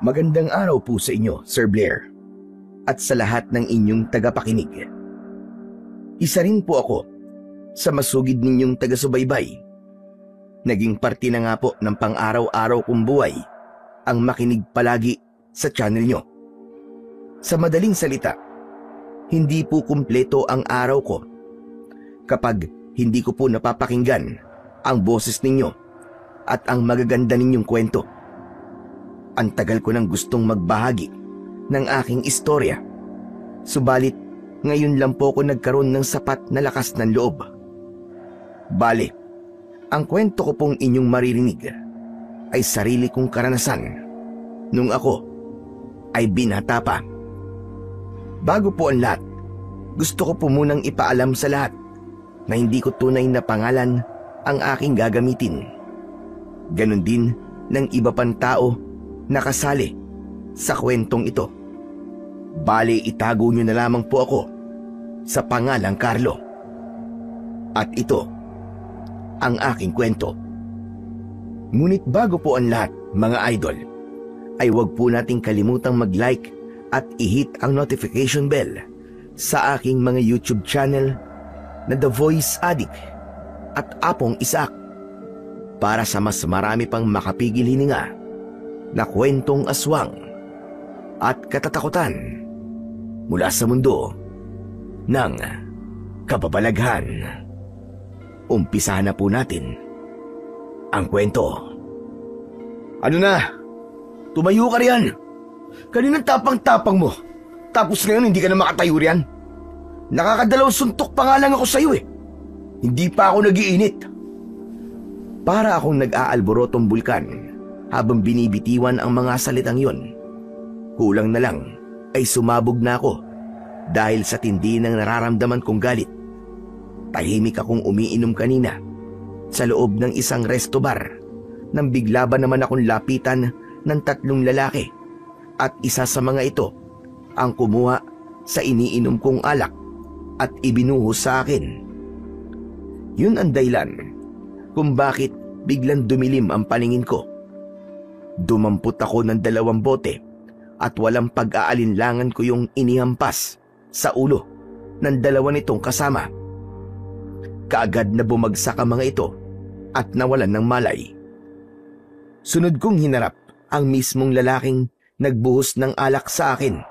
Magandang araw po sa inyo, Sir Blair, at sa lahat ng inyong tagapakinig. Isa rin po ako sa masugid ninyong taga-subaybay. Naging parte na nga po ng pang-araw-araw kong buhay ang makinig palagi sa channel nyo. Sa madaling salita, hindi po kumpleto ang araw ko kapag hindi ko po napapakinggan ang boses ninyo at ang magaganda ninyong kwento. Ang tagal ko nang gustong magbahagi ng aking istorya. Subalit, ngayon lang po ako nagkaroon ng sapat na lakas ng loob. Bale, ang kwento ko pong inyong maririnig ay sarili kong karanasan nung ako ay binata pa. Bago po ang lahat, gusto ko po munang ipaalam sa lahat na hindi ko tunay na pangalan ang aking gagamitin. Ganon din ng iba pang tao nakasali sa kwentong ito. Bale, itago nyo na lamang po ako sa pangalang Carlo. At ito ang aking kwento. Ngunit bago po ang lahat, mga idol, ay huwag po nating kalimutang mag-like at i-hit ang notification bell sa aking mga YouTube channel na The Voice Addict at Apong Isaac para sa mas marami pang makapigil hininga na kwentong aswang at katatakutan mula sa mundo ng kababalaghan. Umpisahan na po natin ang kwento. Ano na? Tumayo ka riyan. Kaninang tapang-tapang mo. Tapos ngayon hindi ka na makatayo riyan. Nakakadalawang suntok pa nga lang ako sa'yo eh. Hindi pa ako nagiinit. Para akong nag-aalborotong bulkan habang binibitiwan ang mga salitang yon. Kulang na lang ay sumabog na ako dahil sa tindi ng nararamdaman kong galit. Tahimik akong umiinom kanina sa loob ng isang resto bar nang bigla ba naman akong lapitan ng 3 lalaki at isa sa mga ito ang kumuha sa iniinom kong alak at ibinuhos sa akin. Yun ang dahilan kung bakit biglang dumilim ang paningin ko. Dumampot ako ng 2 bote at walang pag-aalinlangan ko yung inihampas sa ulo ng 2 nitong kasama. Kaagad na bumagsak ang mga ito at nawalan ng malay. Sunod kong hinarap ang mismong lalaking nagbuhos ng alak sa akin.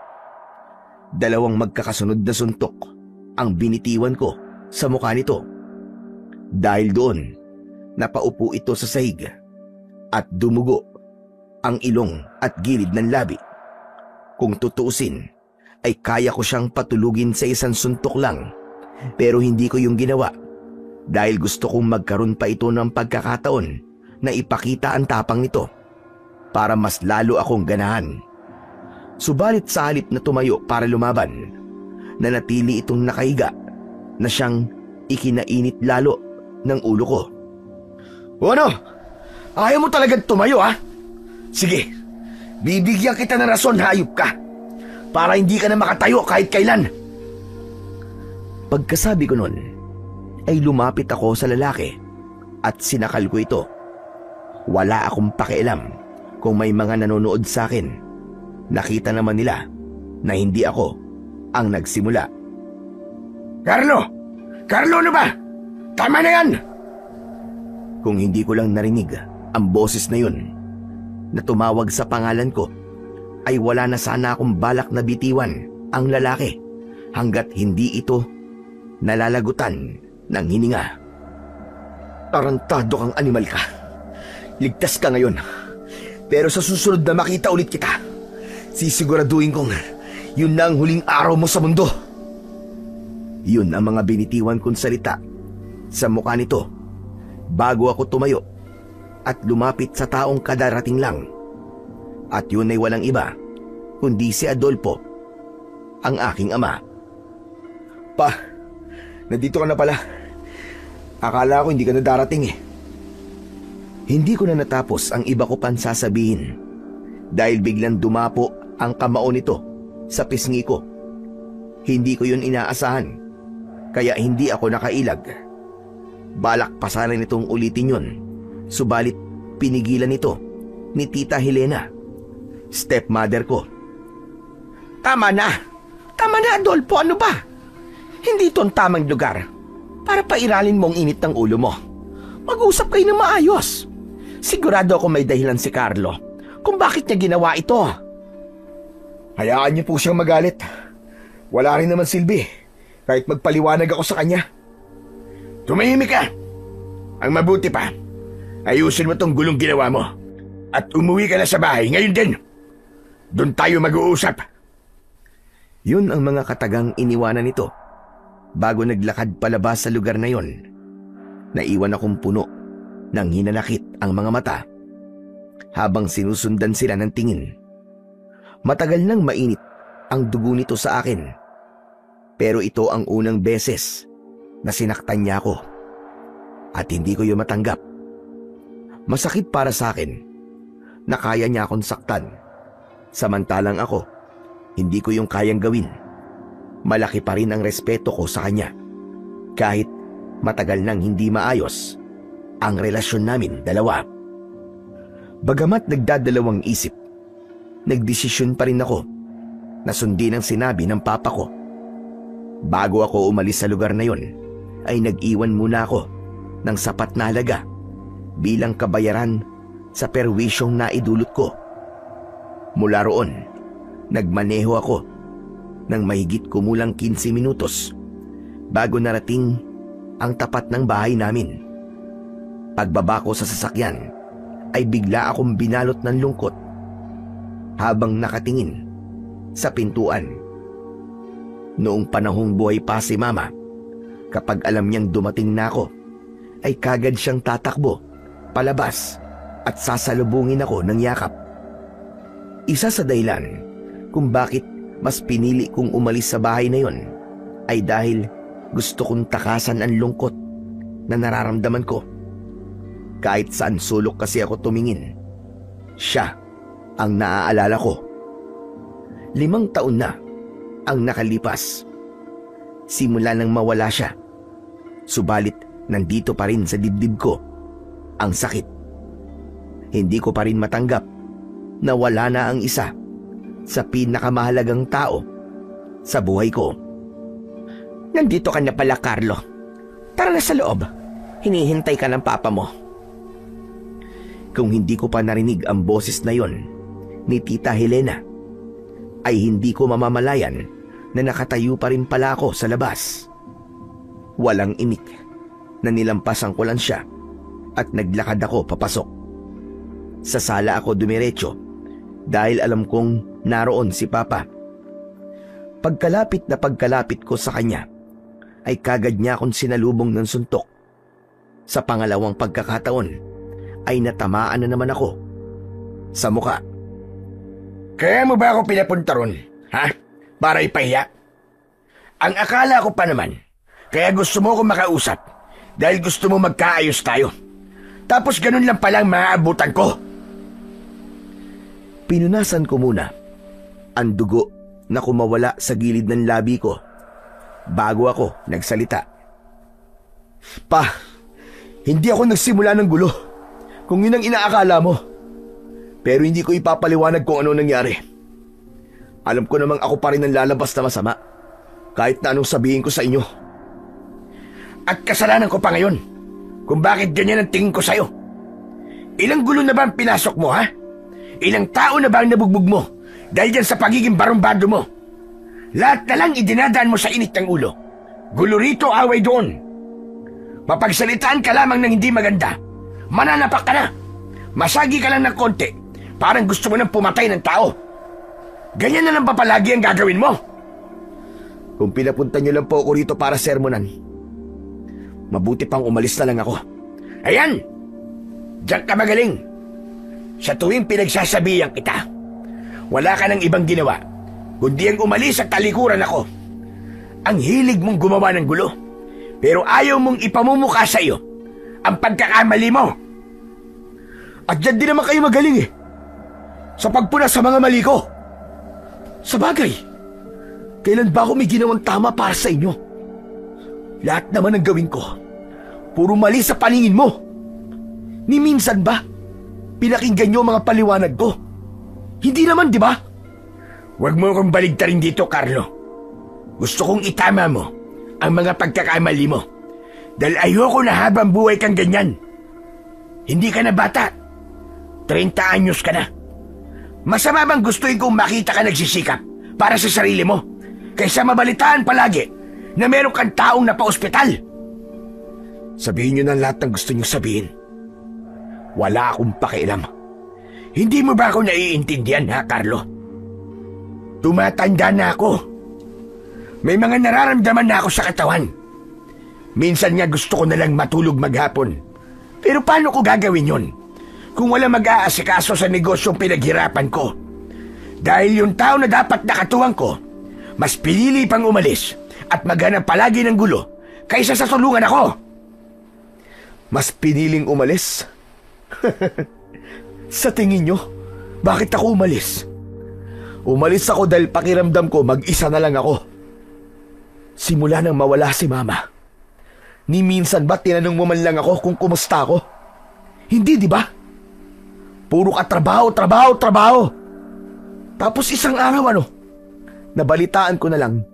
2 magkakasunod na suntok ang binitiwan ko sa mukha nito. Dahil doon, napaupo ito sa sahig at dumugo ang ilong at gilid ng labi. Kung tutuusin, ay kaya ko siyang patulugin sa isang suntok lang, pero hindi ko yung ginawa dahil gusto kong magkaroon pa ito ng pagkakataon na ipakita ang tapang nito para mas lalo akong ganahan. Subalit sa halip na tumayo para lumaban, nanatili itong nakahiga na siyang ikinainit lalo ng ulo ko. O ano? Ayaw mo talagang tumayo ha? Sige, bibigyan kita ng rason, hayop ka, para hindi ka na makatayo kahit kailan. Pagkasabi ko nun, ay lumapit ako sa lalaki at sinakal ko ito. Wala akong pakialam kung may mga nanonood sa akin. Nakita naman nila na hindi ako ang nagsimula. Carlo! Carlo, ano ba? Tama na yan! Kung hindi ko lang narinig ang boses na yun na tumawag sa pangalan ko, ay wala na sana akong balak na bitiwan ang lalaki hanggat hindi ito nalalagutan ng hininga. Tarantado kang animal ka. Ligtas ka ngayon. Pero sa susunod na makita ulit kita, sisiguraduhin kong yun na ang huling araw mo sa mundo. Yun ang mga binitiwan kong salita sa mukha nito bago ako tumayo at lumapit sa taong kadarating lang. At yun ay walang iba kundi si Adolfo, ang aking ama. Pa, nandito ka na pala. Akala ko hindi ka na darating eh. Hindi ko na natapos ang iba ko pang sasabihin dahil biglang dumapo ang kamao nito sa pisngi ko. Hindi ko yun inaasahan, kaya hindi ako nakailag. Balak pa sana nitong ulitin yun, subalit pinigilan nito ni Tita Helena. stepmother ko. Tama na! Tama na, Adolfo, ano ba? Hindi ito ang tamang lugar para pairalin mo ang init ng ulo mo. Mag-usap kayo ng maayos. Sigurado ako may dahilan si Carlo kung bakit niya ginawa ito. Hayaan niyo po siyang magalit. Wala rin naman silbi kahit magpaliwanag ako sa kanya. Tumahimik ka! Ang mabuti pa, ayusin mo tong gulong ginawa mo at umuwi ka na sa bahay ngayon din. Doon tayo mag-uusap. Yun ang mga katagang iniwanan nito bago naglakad palabas sa lugar na yon. Naiwan akong puno ng hinanakit ang mga mata habang sinusundan sila ng tingin. Matagal nang mainit ang dugo nito sa akin, pero ito ang unang beses na sinaktan niya ako at hindi ko yun matanggap. Masakit para sa akin na kaya niya akong saktan, samantalang ako hindi ko yung kayang gawin. Malaki pa rin ang respeto ko sa kanya kahit matagal nang hindi maayos ang relasyon namin dalawa. Bagamat nagdadalawang isip, nagdesisyon pa rin ako na sundin ang sinabi ng papa ko. Bago ako umalis sa lugar na yon, ay nag-iwan muna ako ng sapat na halaga bilang kabayaran sa perwisyong naidulot ko. Mula roon, nagmaneho ako ng mahigit kumulang 15 minutos bago narating ang tapat ng bahay namin. Pagbaba ko sa sasakyan, ay bigla akong binalot ng lungkot habang nakatingin sa pintuan. Noong panahong buhay pa si Mama, kapag alam niyang dumating na ako, ay kagad siyang tatakbo palabas at sasalubungin ako ng yakap. Isa sa dahilan kung bakit mas pinili kong umalis sa bahay na yon ay dahil gusto kong takasan ang lungkot na nararamdaman ko. Kahit saan sulok kasi ako tumingin, siya ang naaalala ko. 5 taon na ang nakalipas simula nang mawala siya, subalit nandito pa rin sa dibdib ko ang sakit. Hindi ko pa rin matanggap na wala na ang isa sa pinakamahalagang tao sa buhay ko. Nandito ka na pala, Carlo. Tara na sa loob. Hinihintay ka ng papa mo. Kung hindi ko pa narinig ang boses na yon ni Tita Helena, ay hindi ko mamamalayan na nakatayo pa rin pala ako sa labas. Walang imik na nilampasan ko lang siya at naglakad ako papasok. Sa sala ako dumiretso dahil alam kong naroon si Papa. Pagkalapit na pagkalapit ko sa kanya, ay kagad niya akong sinalubong ng suntok. Sa pangalawang pagkakataon, ay natamaan na naman ako sa muka. Kaya mo ba ako pinapunta ron, ha? Para ipahiya? Ang akala ko pa naman, kaya gusto mo akong makausap dahil gusto mo magkaayos tayo. Tapos ganun lang palang maaabutan ko. Pinunasan ko muna ang dugo na kumawala sa gilid ng labi ko bago ako nagsalita. Pa, hindi ako nagsimula ng gulo kung yun ang inaakala mo. Pero hindi ko ipapaliwanag kung ano nangyari. Alam ko namang ako pa rin ang lalabas na masama kahit na anong sabihin ko sa inyo. At kasalanan ko pa ngayon kung bakit ganyan ang tingin ko sa'yo. Ilang gulo na ba ang pinasok mo, ha? Ilang tao na ba ang nabugbog mo dahil dyan sa pagiging barumbado mo? Lahat na lang idinadaan mo sa init ng ulo. Gulo rito, away doon. Mapagsalitaan ka lamang ng hindi maganda, mananapak ka na. Masagi ka lang ng konti, parang gusto mo nang pumatay ng tao. Ganyan na lang ba palagi ang gagawin mo? Kung pinapunta niyo lang po ako rito para sermonan, mabuti pang umalis na lang ako. Ayan! Diyan ka magaling. Sa tuwing pinagsasabihan kita, wala ka ng ibang ginawa kundi ang umalis at talikuran ako. Ang hilig mong gumawa ng gulo, pero ayaw mong ipamumukha sa iyo ang pagkakamali mo. At dyan din naman kayo magaling sa pagpuna sa mga mali ko. Sa bagay, kailan ba ako may ginawang tama para sa inyo? Lahat naman ng gawin ko, puro mali sa paningin mo. Ni minsan ba, pinakinggan niyo ang mga paliwanag ko? Hindi naman, di ba? Huwag mo akong baligtarin dito, Carlo. Gusto kong itama mo ang mga pagkakamali mo. Dahil ayoko na habang buhay kang ganyan. Hindi ka na bata. 30 anyos ka na. Masama bang gustuin kong makita ka nagsisikap para sa sarili mo kaysa mabalitaan palagi na meron kang taong napa-ospital? Sabihin niyo na lahat ng gusto niyo sabihin. Wala akong pakialam. Hindi mo ba ako naiintindihan, ha, Carlo? Tumatanda na ako. May mga nararamdaman na ako sa katawan. Minsan nga gusto ko na lang matulog maghapon. Pero paano ko gagawin yon kung wala mag-aasikaso sa negosyong pinaghirapan ko? Dahil yung tao na dapat nakatuwang ko, mas pinili pang umalis at maghanap palagi ng gulo kaysa sa tulungan ako. Mas piniling umalis? Sa tingin nyo, bakit ako umalis? Umalis ako dahil pakiramdam ko mag-isa na lang ako. Simula nang mawala si Mama, ni minsan ba tinanong mo man lang ako kung kumusta ako? Hindi, di ba? Puro ka trabaho, trabaho, trabaho. Tapos isang araw nabalitaan ko na lang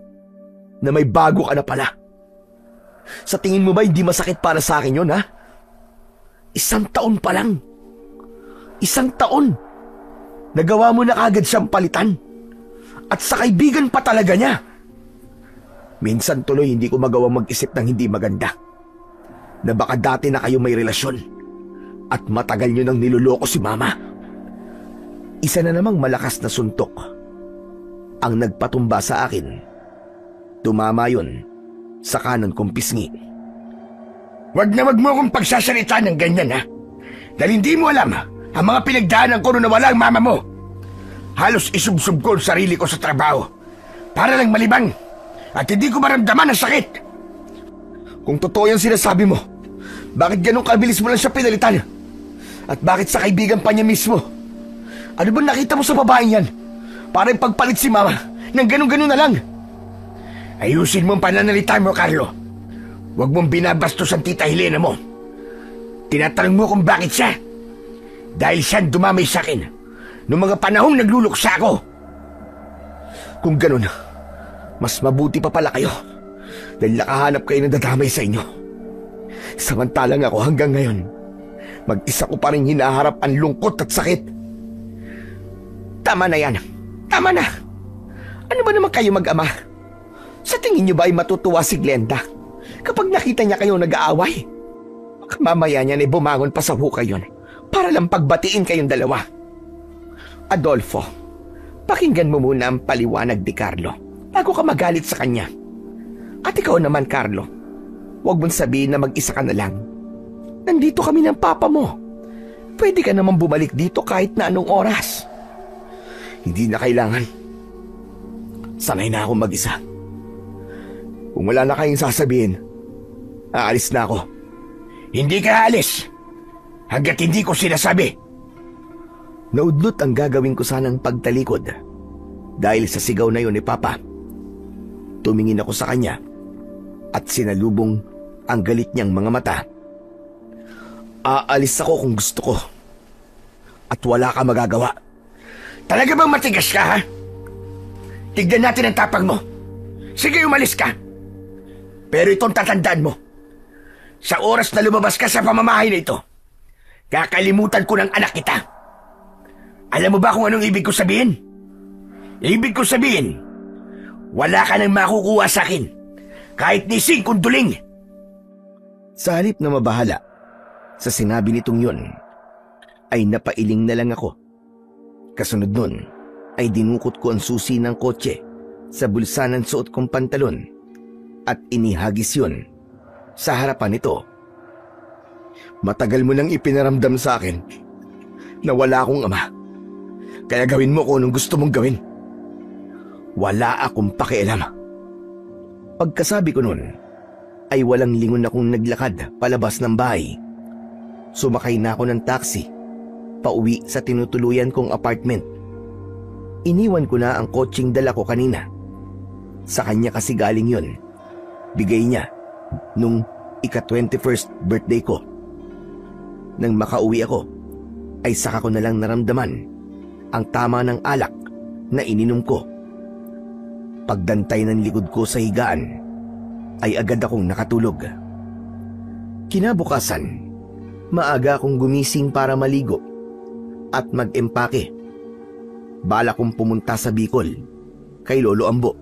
na may bago ka na pala. Sa tingin mo ba hindi masakit para sa akin yun, ha? 1 taon pa lang. 1 taon. Nagawa mo na kagad siyang palitan. At sa kaibigan pa talaga niya. Minsan tuloy hindi ko magawang mag-isip ng hindi maganda. Na baka dati na kayo may relasyon. At matagal nyo nang niloloko si Mama. Isa na namang malakas na suntok ang nagpatumba sa akin. Tumama yun sa kanan kong pisngi. Wag mo akong pagsasalita ng ganyan, ha? Dahil hindi mo alam ang mga pinagdaanan ko nung nawala ang mama mo. Halos isubsob ko ang sarili ko sa trabaho para lang malibang at hindi ko maramdaman ang sakit. Kung totoo yung sinasabi mo, bakit ganun kabilis mo lang siya pinalitan? At bakit sa kaibigan pa niya mismo? Ano ba nakita mo sa babaeng yan? Para ipagpalit si Mama ng ganun-ganun na lang. Ayusin mo ang pananalita mo, Carlo. Huwag mong binabastos ang tita Helena mo. Tinatanong mo kung bakit siya. Dahil siyang dumamay sa akin noong mga panahong nagluluksa ako. Kung ganun, mas mabuti pa pala kayo dahil nakahanap kayo ng dadamay sa inyo. Samantalang ako hanggang ngayon, mag-isa ko pa rin hinaharap ang lungkot at sakit. Tama na yan. Tama na. Ano ba naman kayo mag-ama? Sa tingin niyo ba ay matutuwa si Glenda kapag nakita niya kayo nag-aaway? Baka mamaya niyan ay bumangon pa sa hukay yun para lang pagbatiin kayong dalawa. Adolfo, pakinggan mo muna ang paliwanag ni Carlo bago ka magalit sa kanya. At ikaw naman, Carlo, huwag mong sabihin na mag-isa ka na lang. Nandito kami ng papa mo. Pwede ka naman bumalik dito kahit na anong oras. Hindi na kailangan. Sanay na akong mag-isa. Kung wala na kayong sasabihin, aalis na ako. Hindi ka aalis hanggat hindi ko sinasabi. Naudlot ang gagawin ko sanang pagtalikod dahil sa sigaw na yun ni Papa. Tumingin ako sa kanya at sinalubong ang galit niyang mga mata. Aalis ako kung gusto ko at wala ka magagawa. Talaga bang matigas ka, ha? Tignan natin ang tapang mo. Sige, umalis ka. Pero itong tatandaan mo. Sa oras na lumabas ka sa pamamahay na ito, kakalimutan ko ng anak kita. Alam mo ba kung anong ibig ko sabihin? Ibig ko sabihin, wala ka nang makukuha sa akin, kahit ni singkong duling. Sa halip na mabahala sa sinabi nitong yun, ay napailing na lang ako. Kasunod nun, ay dinukot ko ang susi ng kotse sa bulsa ng suot kong pantalon at inihagis yun sa harapan nito. Matagal mo nang ipinaramdam sa akin na wala akong ama. Kaya gawin mo kung anong gusto mong gawin. Wala akong pakialam. Pagkasabi ko nun, ay walang lingon akong naglakad palabas ng bahay. Sumakay na ako ng taxi pauwi sa tinutuluyan kong apartment. Iniwan ko na ang kotseng dala ko kanina. Sa kanya kasi galing yun. Bigay niya nung ika-21st birthday ko. Nang makauwi ako, ay saka ko na lang naramdaman ang tama ng alak na ininom ko. Pagdantay ng likod ko sa higaan, ay agad akong nakatulog. Kinabukasan, maaga akong gumising para maligo at mag-empake. Bala kong pumunta sa Bicol kay Lolo Ambo,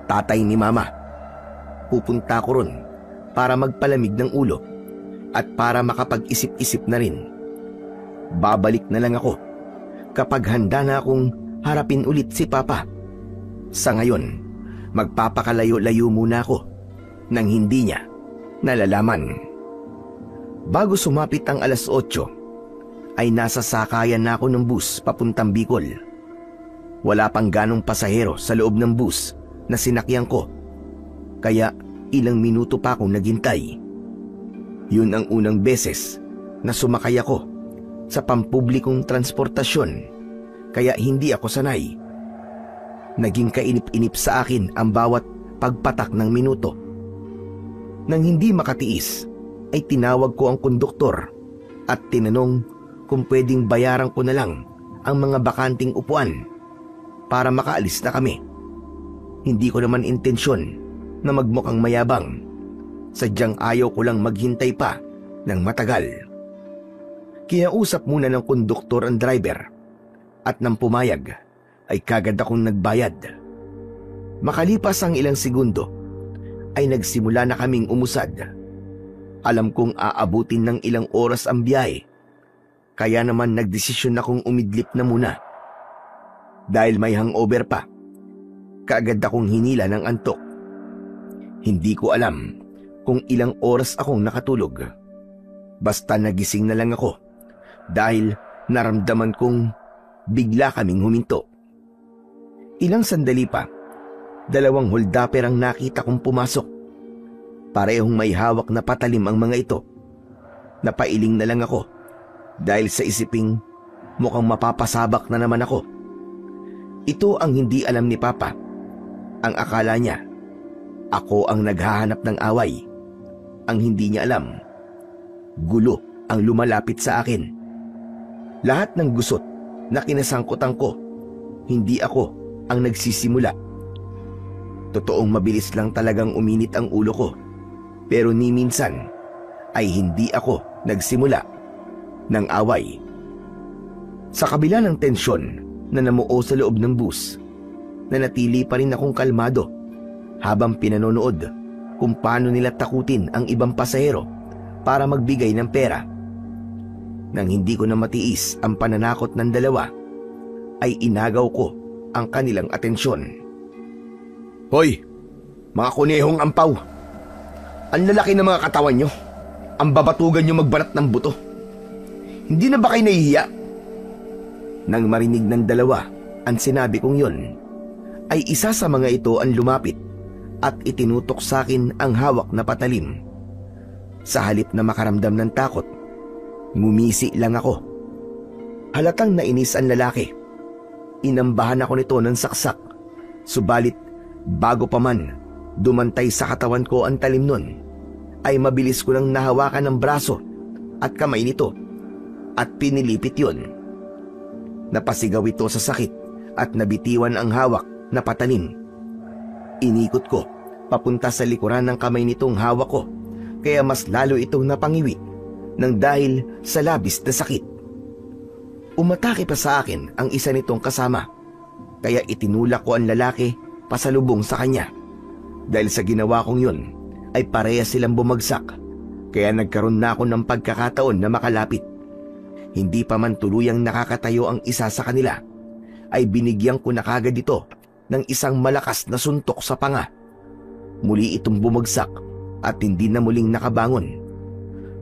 tatay ni Mama. Pupunta ko ron para magpalamig ng ulo at para makapag-isip-isip na rin. Babalik na lang ako kapag handa na akong harapin ulit si Papa. Sa ngayon, magpapakalayo-layo muna ako nang hindi niya nalalaman. Bago sumapit ang alas 8, ay nasa sakayan na ako ng bus papuntang Bicol. Wala pang ganong pasahero sa loob ng bus na sinakyan ko, kaya ilang minuto pa akong naghintay. Yun ang unang beses na sumakay ako sa pampublikong transportasyon, kaya hindi ako sanay. Naging kainip-inip sa akin ang bawat pagpatak ng minuto. Nang hindi makatiis, ay tinawag ko ang konduktor at tinanong kung pwedeng bayaran ko na lang ang mga bakanting upuan para makaalis na kami. Hindi ko naman intensyon na magmukhang mayabang. Sadyang ayaw ko lang maghintay pa ng matagal. Kinausap muna ng konduktor ang driver at nang pumayag ay kagad akong nagbayad. Makalipas ang ilang segundo ay nagsimula na kaming umusad. Alam kong aabutin ng ilang oras ang biyahe, kaya naman nagdesisyon akong umidlip na muna. Dahil may hangover pa, kaagad akong hinila ng antok. Hindi ko alam kung ilang oras akong nakatulog. Basta nagising na lang ako dahil naramdaman kong bigla kaming huminto. Ilang sandali pa, 2 holdapper ang nakita kong pumasok. Parehong may hawak na patalim ang mga ito. Napailing na lang ako dahil sa isiping mukhang mapapasabak na naman ako. Ito ang hindi alam ni Papa. Ang akala niya, ako ang naghahanap ng away. Ang hindi niya alam, gulo ang lumalapit sa akin. Lahat ng gusot na kinasangkutan ko, hindi ako ang nagsisimula. Totoong mabilis lang talagang uminit ang ulo ko, pero ni minsan ay hindi ako nagsimula ng away. Sa kabila ng tensyon na namuo sa loob ng bus, nanatili pa rin akong kalmado habang pinanonood kung paano nila takutin ang ibang pasahero para magbigay ng pera. Nang hindi ko na matiis ang pananakot ng dalawa, ay inagaw ko ang kanilang atensyon. Hoy, mga kunehong ampaw! Ang lalaki ng mga katawan nyo. Ang babatugan nyo magbalat ng buto. Hindi na ba kayo nahihiya? Nang marinig ng dalawa ang sinabi kong yon, ay isa sa mga ito ang lumapit at itinutok sa akin ang hawak na patalim. Sa halip na makaramdam ng takot, ngumisi lang ako. Halatang nainis ang lalaki. Inambahan ako nito ng saksak, subalit bago pa man dumantay sa katawan ko ang talim nun, ay mabilis ko nang nahawakan ng braso at kamay nito at pinilipit yon. Napasigaw ito sa sakit at nabitiwan ang hawak na patalim. Inikot ko papunta sa likuran ng kamay nitong hawak ko, kaya mas lalo itong napangiwi nang dahil sa labis na sakit. Umatake pa sa akin ang isa nitong kasama, kaya itinulak ko ang lalaki pasalubong sa kanya. Dahil sa ginawa kong yun, ay parehas silang bumagsak, kaya nagkaroon na ako ng pagkakataon na makalapit. Hindi pa man tuluyang nakakatayo ang isa sa kanila, ay binigyan ko na kagad ito ng isang malakas na suntok sa panga. Muli itong bumagsak at hindi na muling nakabangon.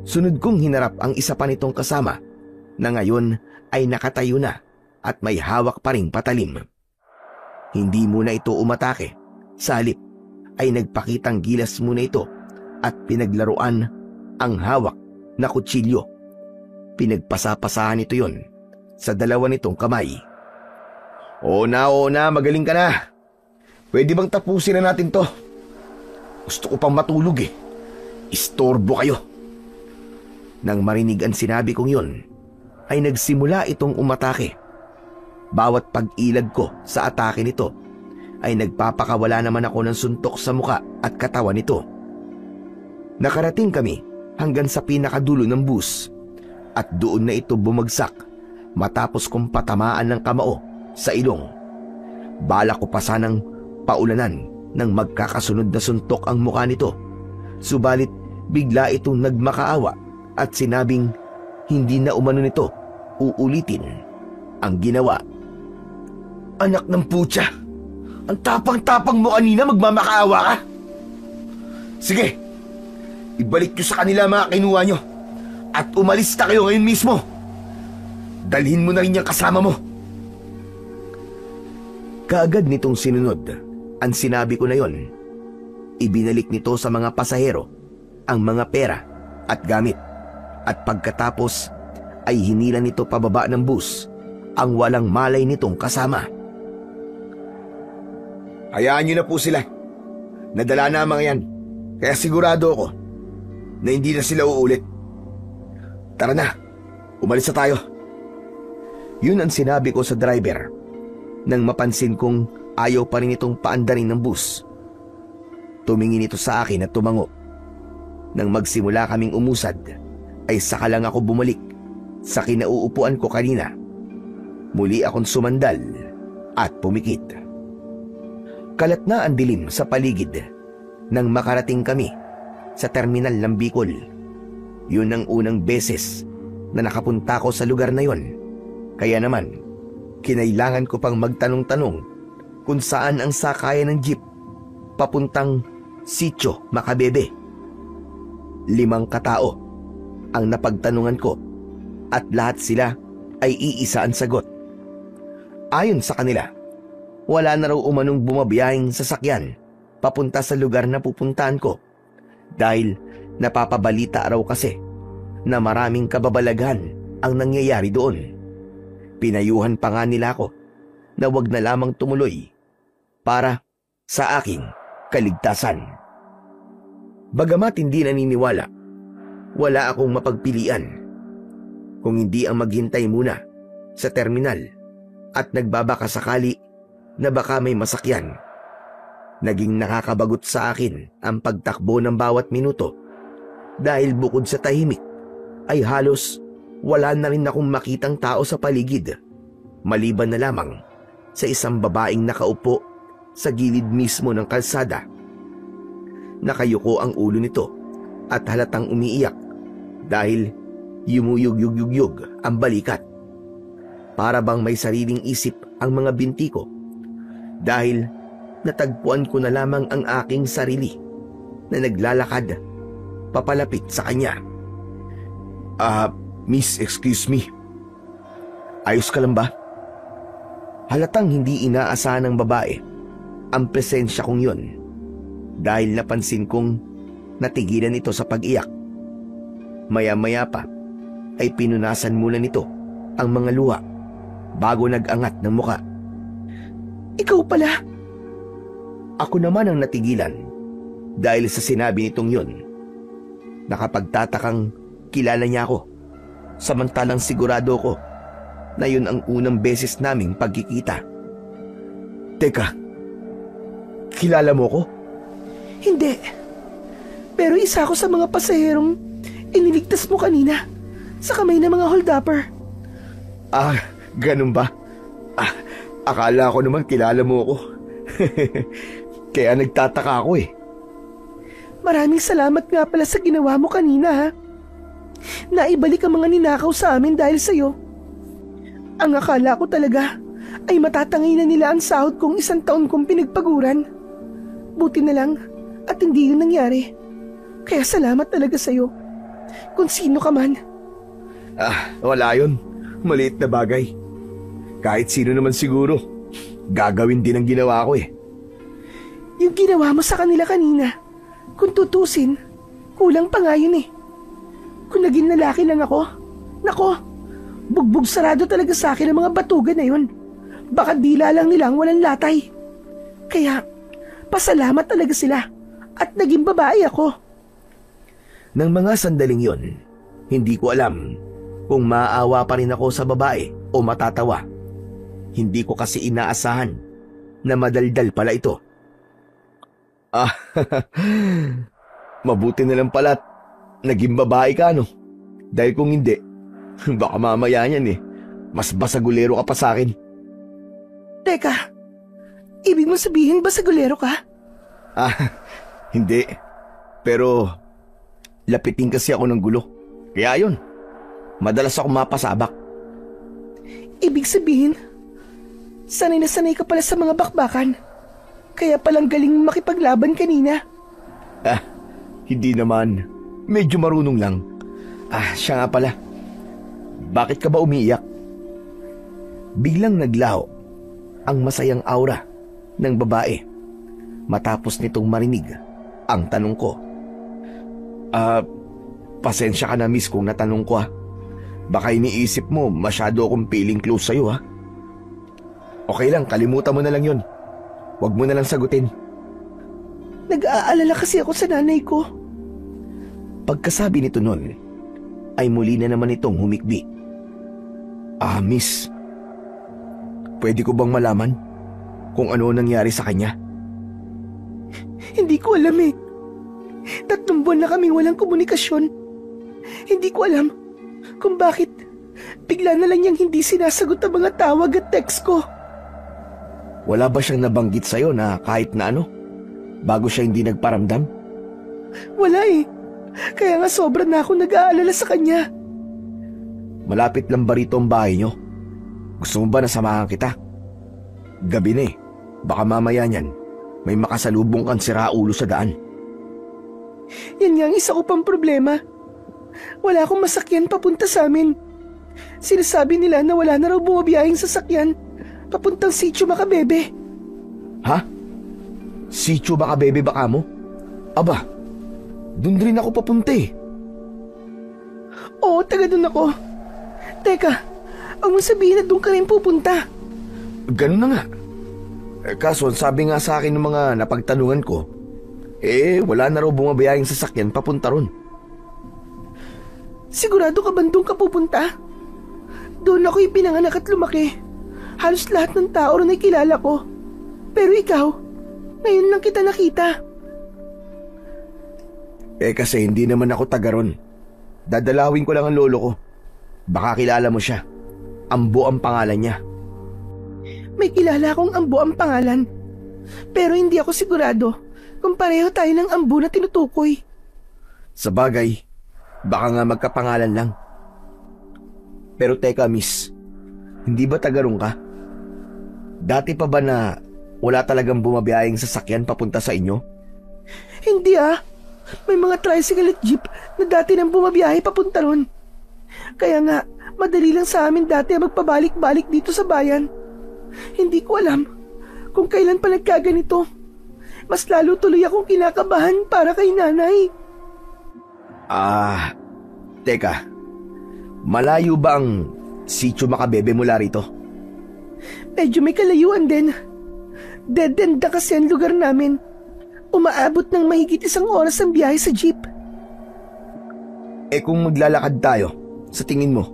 Sunod kong hinarap ang isa pa nitong kasama na ngayon ay nakatayo na at may hawak pa ring patalim. Hindi muna ito umatake. Sa halip ay nagpakitang gilas muna ito at pinaglaruan ang hawak na kutsilyo. Pinagpasapasahan ito yon sa dalawa nitong kamay. Oo na, magaling ka na. Pwede bang tapusin na natin to? Gusto ko pang matulog eh. Istorbo kayo. Nang marinig ang sinabi kong yon, ay nagsimula itong umatake. Bawat pag-ilag ko sa atake nito ay nagpapakawala naman ako ng suntok sa muka at katawan nito. Nakarating kami hanggang sa pinakadulo ng bus at doon na ito bumagsak matapos kong patamaan ng kamao sa ilong. Balak ko pa sanang paulanan ng magkakasunod na suntok ang mukha nito. Subalit bigla itong nagmakaawa at sinabing hindi na umano nito uulitin ang ginawa. Anak ng putya! Ang tapang-tapang mo kanina, magmamakaawa ka! Sige, ibalik nyo sa kanila mga kinuha nyo at umalis na kayo ngayon mismo. Dalhin mo na rin yung kasama mo. Kaagad nitong sinunod ang sinabi ko na yon. Ibinalik nito sa mga pasahero ang mga pera at gamit at pagkatapos ay hinila nito pababa ng bus ang walang malay nitong kasama. Hayaan nyo na po sila. Nadala na ang mga yan. Kaya sigurado ako na hindi na sila uulit. Tara na, umalis na tayo. Yun ang sinabi ko sa driver nang mapansin kong ayaw pa rin itong paandarin ng bus. Tumingin ito sa akin at tumango. Nang magsimula kaming umusad, ay saka lang ako bumalik sa kinauupuan ko kanina. Muli akong sumandal at pumikit. Kalat na ang dilim sa paligid nang makarating kami sa terminal ng Bicol. Yun ang unang beses na nakapunta ko sa lugar na yon. Kaya naman, kinailangan ko pang magtanong-tanong kung saan ang sakayan ng jeep papuntang Sitio Macabebe. 5 katao ang napagtanungan ko at lahat sila ay iisa ang sagot. Ayon sa kanila, wala na raw umanong bumabiyahing sasakyan papunta sa lugar na pupuntahan ko dahil napapabalita raw kasi na maraming kababalaghan ang nangyayari doon. Pinayuhan pa nga nila ako na wag na lamang tumuloy para sa aking kaligtasan. Bagamat hindi naniniwala, wala akong mapagpilian kung hindi ang maghintay muna sa terminal at nagbabaka sakali na baka may masakyan. Naging nakakabagot sa akin ang pagtakbo ng bawat minuto dahil bukod sa tahimik ay halos wala na rin akong makitang tao sa paligid maliban na lamang sa isang babaeng nakaupo sa gilid mismo ng kalsada. Nakayuko ang ulo nito at halatang umiiyak dahil yumuyug-yug-yug ang balikat. Para bang may sariling isip ang mga binti ko dahil natagpuan ko na lamang ang aking sarili na naglalakad papalapit sa kanya. Miss, excuse me. Ayos ka lang ba? Halatang hindi inaasahan ng babae ang presensya kong yun dahil napansin kong natigilan ito sa pag-iyak. Maya-maya pa ay pinunasan muna nito ang mga luha bago nag-angat ng muka. Ikaw pala? Ako naman ang natigilan dahil sa sinabi nitong yun. Nakapagtatakang kilala niya ako, samantalang sigurado ko na yun ang unang beses naming pagkikita. Teka, kilala mo ko? Hindi. Pero isa ako sa mga pasaherong iniligtas mo kanina sa kamay ng mga hold-upper. Ganun ba? Akala ko naman kilala mo ako. Kaya nagtataka ako eh. Maraming salamat nga pala sa ginawa mo kanina, ha? Naibalik ang mga ninakaw sa amin dahil sa'yo. Ang akala ko talaga ay matatangay na nila ang sahod kong 1 taon kong pinagpaguran. Buti na lang at hindi yun nangyari. Kaya salamat talaga sa'yo. Kung sino ka man. Wala yun. Maliit na bagay. Kahit sino naman siguro, gagawin din ang ginawa ko eh. Yung ginawa mo sa kanila kanina, kung tutusin, kulang pa nga yun eh. Kung naging lalaki lang ako, nako, bugbog sarado talaga sa akin ang mga batugan na yun. Baka dila lang nilang walang latay. Kaya, pasalamat talaga sila at naging babae ako. Nang mga sandaling yon, hindi ko alam kung maaawa pa rin ako sa babae o matatawa. Hindi ko kasi inaasahan na madaldal pala ito. Ah, mabuti na lang pala naging babae ka, no? Dahil kung hindi, baka mamaya yan mas basagulero ka pa sa akin. Teka, ibig mo sabihin basagulero ka? Ah, hindi. Pero lapitin kasi ako ng gulo. Kaya yun, madalas ako mapasabak. Ibig sabihin, sanay na sanay ka pala sa mga bakbakan. Kaya palang galing makipaglaban kanina. Ah, hindi naman. Medyo marunong lang. Ah, siya nga pala. Bakit ka ba umiiyak? Biglang naglaho ang masayang aura ng babae matapos nitong marinig ang tanong ko. Pasensya ka na, miss, kung natanong ko, ha. Baka iniisip mo masyado akong feeling close sa'yo, ha. Okay lang, kalimutan mo na lang yun. Huwag mo na lang sagutin. Nag-aalala kasi ako sa nanay ko. Pagkasabi nito nun, ay muli na naman itong humikbi. Ah, miss, pwede ko bang malaman kung ano nangyari sa kanya? Hindi ko alam eh. 3 buwan na kaming walang komunikasyon. Hindi ko alam kung bakit bigla na lang niyang hindi sinasagot ang mga tawag at text ko. Wala ba siyang nabanggit sa'yo na kahit na ano, bago siya hindi nagparamdam? Wala eh. Kaya nga sobra na ako nag-aalala sa kanya. Malapit lang ba rito ang bahay niyo? Gusto mo ba na samahan kita? Gabi na eh. Baka mamaya niyan, may makasalubong kang siraulo sa daan. Yan nga ang isa ko pang problema. Wala akong masakyan papunta sa amin. Sinasabi nila na wala na raw bumabiyahing sasakyan papuntang Sitio Macabebe. Ha? Sitio Macabebe baka mo? Aba, dun rin ako papunta eh. Oo, taga dun ako. Teka, ang sabihin na dun ka rin pupunta. Ganun na nga. Kaso sabi nga sa akin ng mga napagtanungan ko, wala na raw bumabiyahing sasakyan papunta ron. Sigurado ka ba dun ka pupunta? Doon ako ipinanganak at lumaki. Halos lahat ng tao ron ay kilala ko. Pero ikaw, ngayon lang kita nakita. Kasi hindi naman ako taga ron. Dadalawin ko lang ang lolo ko. Baka kilala mo siya. Ambo ang pangalan niya. May kilala akong Ambo ang pangalan. Pero hindi ako sigurado kung pareho tayo ng Ambo na tinutukoy. Sa bagay, baka nga magkapangalan lang. Pero teka, miss, hindi ba taga ron ka? Dati pa ba na wala talagang bumabiyahing sasakyan papunta sa inyo? Hindi ah. May mga tricycle at jeep na dati nang bumabiyahe papunta ron. Kaya nga, madali lang sa amin dati magpabalik-balik dito sa bayan. Hindi ko alam kung kailan pa nagkaganito. Mas lalo tuloy akong kinakabahan para kay nanay. Teka. Malayo ba ang Sitio Macabebe mula rito? Medyo may kalayuan din. Dead end na kasi ang lugar namin. Umaabot ng mahigit 1 oras ang biyahe sa jeep. Kung maglalakad tayo, sa tingin mo,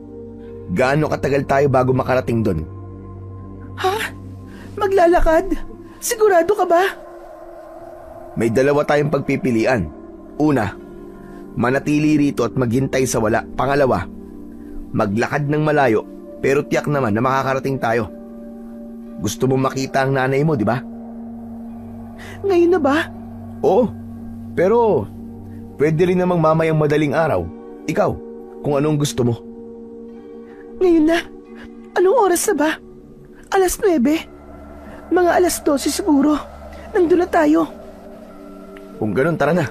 gaano katagal tayo bago makarating doon? Ha? Maglalakad? Sigurado ka ba? May 2 tayong pagpipilian. Una, manatili rito at maghintay sa wala. Pangalawa, maglakad ng malayo pero tiyak naman na makakarating tayo. Gusto mo makita ang nanay mo, di ba? Ngayon na ba? Oo, pero pwede rin namang mamayang madaling araw. Ikaw, kung anong gusto mo. Ngayon na? Anong oras na ba? 9:00? Mga 12:00 siguro. Nandun na tayo. Kung ganun, tara na.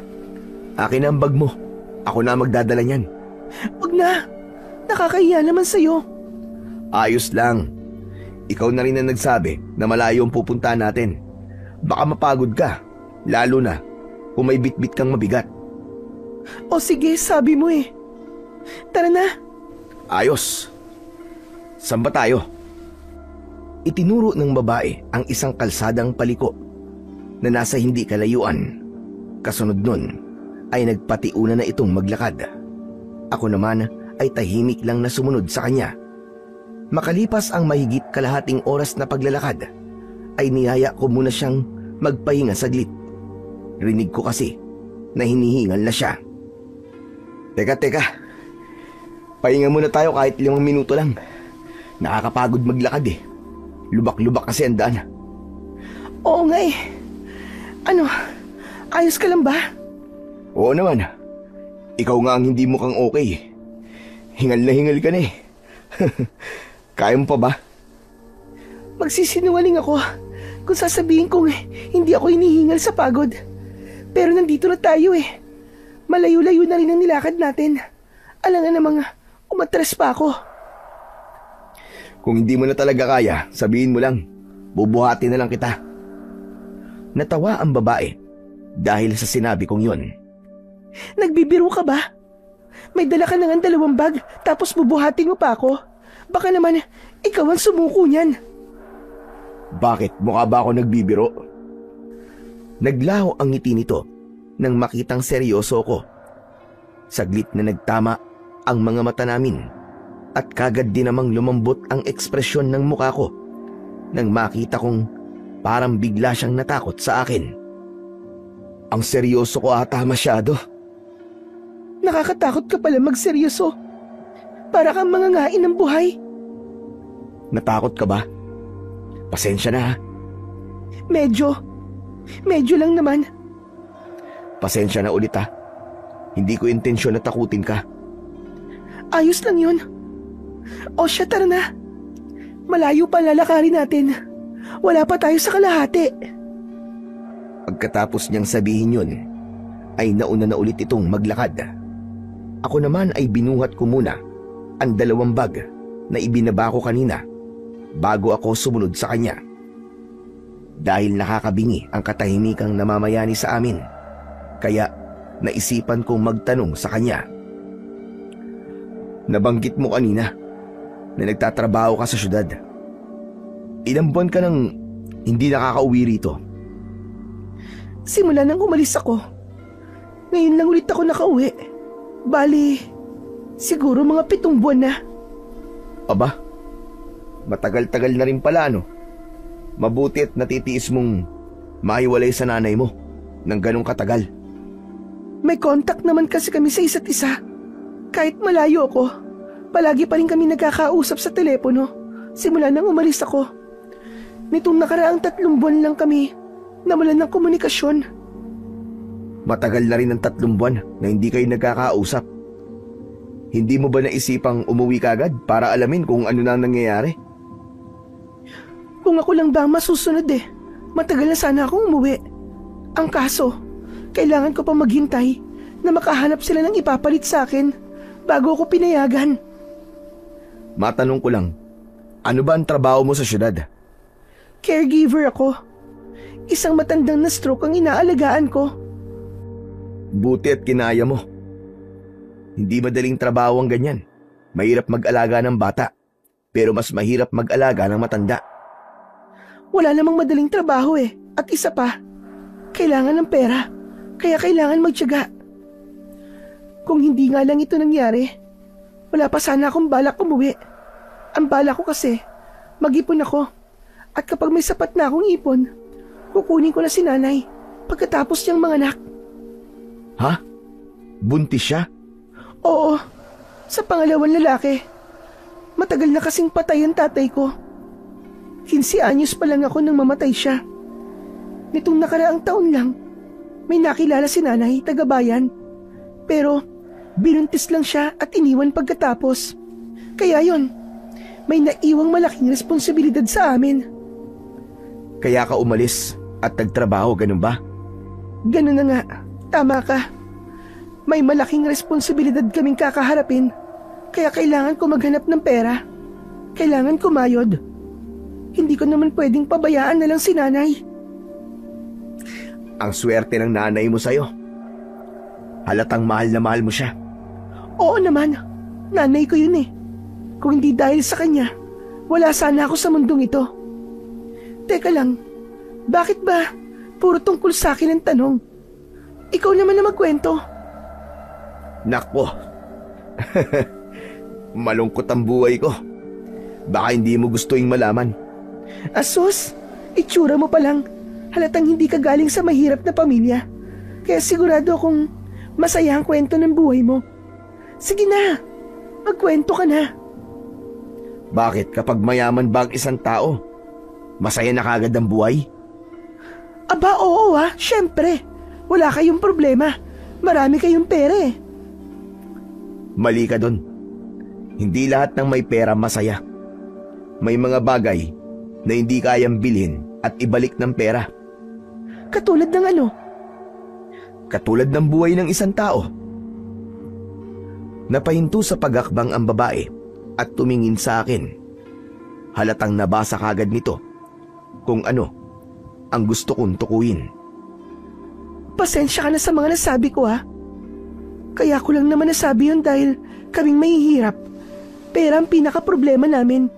Akin na ang bag mo. Ako na magdadala niyan. Huwag na. Nakakahiya naman sa'yo. Ayos lang. Ikaw na rin ang nagsabi na malayo ang pupuntahan natin. Baka mapagod ka, lalo na kung may bitbit kang mabigat. O sige, sabi mo eh. Tara na. Ayos. Saan ba tayo? Itinuro ng babae ang isang kalsadang paliko na nasa hindi kalayuan. Kasunod nun ay nagpatiuna na itong maglakad. Ako naman ay tahimik lang na sumunod sa kanya. Makalipas ang mahigit kalahating oras na paglalakad, ay niyaya ko muna siyang magpahinga saglit. Rinig ko kasi na hinihingal na siya. Teka. Pahinga muna tayo kahit 5 minuto lang. Nakakapagod maglakad eh. Lubak-lubak kasi ang daan. Oo nga eh. Ano, ayos ka lang ba? Oo naman. Ikaw nga ang hindi mukhang okay. Hingal na hingal ka na eh. Kaya mo pa ba? Magsisinungaling ako kung sasabihin kong hindi ako hinihingal sa pagod. Pero nandito na tayo eh. Malayo-layo na rin ang nilakad natin. Alangan namang umatras pa ako. Kung hindi mo na talaga kaya, sabihin mo lang. Bubuhati na lang kita. Natawa ang babae dahil sa sinabi kong yun. Nagbibiro ka ba? May dala ka na nga 2 bag tapos bubuhatin mo pa ako. Baka naman ikaw ang sumuko niyan. Bakit? Mukha ba ako nagbibiro? Naglaho ang ngiti nito nang makitang seryoso ko. Saglit na nagtama ang mga mata namin at kagad din namang lumambot ang ekspresyon ng mukha ko nang makita kong parang bigla siyang natakot sa akin. Ang seryoso ko ata masyado. Nakakatakot ka pala magseryoso. Para kang mangangain ng buhay. Natakot ka ba? Pasensya na ha. Medyo lang naman. Pasensya na ulit ha. Hindi ko intensyon na takutin ka. Ayos lang yun. O siya, tara na. Malayo pa lalakarin natin. Wala pa tayo sa kalahati. Pagkatapos niyang sabihin yun, ay nauna na ulit itong maglakad. Ako naman ay binuhat ko muna ang 2 bag na ibinaba ko kanina bago ako sumunod sa kanya. Dahil nakakabingi ang katahimikang namamayani sa amin, kaya naisipan kong magtanong sa kanya. Nabanggit mo kanina na nagtatrabaho ka sa syudad. Ilang buwan ka nang hindi nakakauwi rito? Simula nang umalis ako. Ngayon lang ulit ako nakauwi. Bali, siguro mga 7 buwan na. Aba, matagal-tagal na rin pala no? Mabuti at natitiis mong maiwalay sa nanay mo ng ganong katagal. May contact naman kasi kami sa isa't isa. Kahit malayo ako, palagi pa rin kami nagkakausap sa telepono simula nang umalis ako. Nitong nakaraang 3 buwan lang kami nawalan ng komunikasyon. Matagal na rin ang 3 buwan na hindi kayo nagkakausap. Hindi mo ba naisipang umuwi kagad para alamin kung ano na nangyayari? Kung ako lang ba ang masusunod matagal na sana akong umuwi. Ang kaso, kailangan ko pa maghintay na makahanap sila ng ipapalit sa akin bago ako pinayagan. Matanong ko lang, ano ba ang trabaho mo sa syudad? Caregiver ako. Isang matandang na stroke ang inaalagaan ko. Buti at kinaya mo. Hindi madaling trabaho ang ganyan. Mahirap mag-alaga ng bata, pero mas mahirap mag-alaga ng matanda. Wala namang madaling trabaho at isa pa, kailangan ng pera, kaya kailangan magtiyaga. Kung hindi nga lang ito nangyari, wala pa sana akong balak umuwi. Ang balak ko kasi, mag-ipon ako, at kapag may sapat na akong ipon, kukunin ko na si nanay pagkatapos niyang manganak. Ha? Buntis siya? Oo, sa pangalawang lalaki. Matagal na kasing patay ang tatay ko. 15 anyos pa lang ako nang mamatay siya. Nitong nakaraang taon lang, may nakilala si nanay, taga-bayan. Pero binuntis lang siya at iniwan pagkatapos. Kaya yon, may naiwang malaking responsibilidad sa amin. Kaya ka umalis at nagtrabaho, ganun ba? Ganun na nga, tama ka. May malaking responsibilidad kaming kakaharapin, kaya kailangan ko maghanap ng pera. Kailangan kumayod. Hindi ko naman pwedeng pabayaan na lang si nanay. Ang swerte ng nanay mo sa'yo. Halatang mahal na mahal mo siya. Oo naman, nanay ko yun Kung hindi dahil sa kanya, wala sana ako sa mundong ito. Teka lang, bakit ba puro tungkol sa akin ang tanong? Ikaw naman na magkwento. Nako, malungkot ang buhay ko. Baka hindi mo gustuing malaman. Asos, itsura mo pa lang. Halatang hindi ka galing sa mahirap na pamilya. Kaya sigurado akong masaya ang kwento ng buhay mo. Sige na, magkwento ka na. Bakit kapag mayaman ba ang isang tao, masaya na kagad ang buhay? Aba, oo syempre. Wala kayong problema. Marami kayong pera eh. Mali ka dun. Hindi lahat ng may pera masaya. May mga bagay na hindi kayang bilhin at ibalik ng pera. Katulad ng ano? Katulad ng buhay ng isang tao. Napahinto sa pagakbang ang babae at tumingin sa akin. Halatang nabasa kagad nito kung ano ang gusto kong tukuyin. Pasensya ka na sa mga nasabi ko Kaya ko lang naman nasabi yun dahil kaming mahihirap. Pera ang pinaka-problema namin.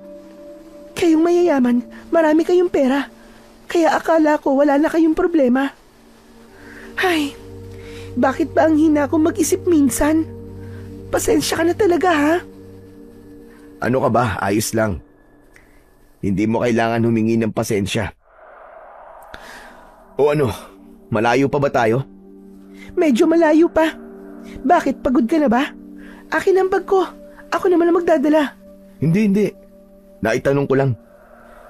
Kayong mayayaman, marami kayong pera. Kaya akala ko wala na kayong problema. Ay, bakit ba ang hina ko mag-isip minsan? Pasensya ka na talaga Ano ka ba? Ayos lang. Hindi mo kailangan humingi ng pasensya. O ano, malayo pa ba tayo? Medyo malayo pa. Bakit, pagod ka na ba? Akin ang bag ko. Ako naman ang magdadala. Hindi. Naitanong ko lang.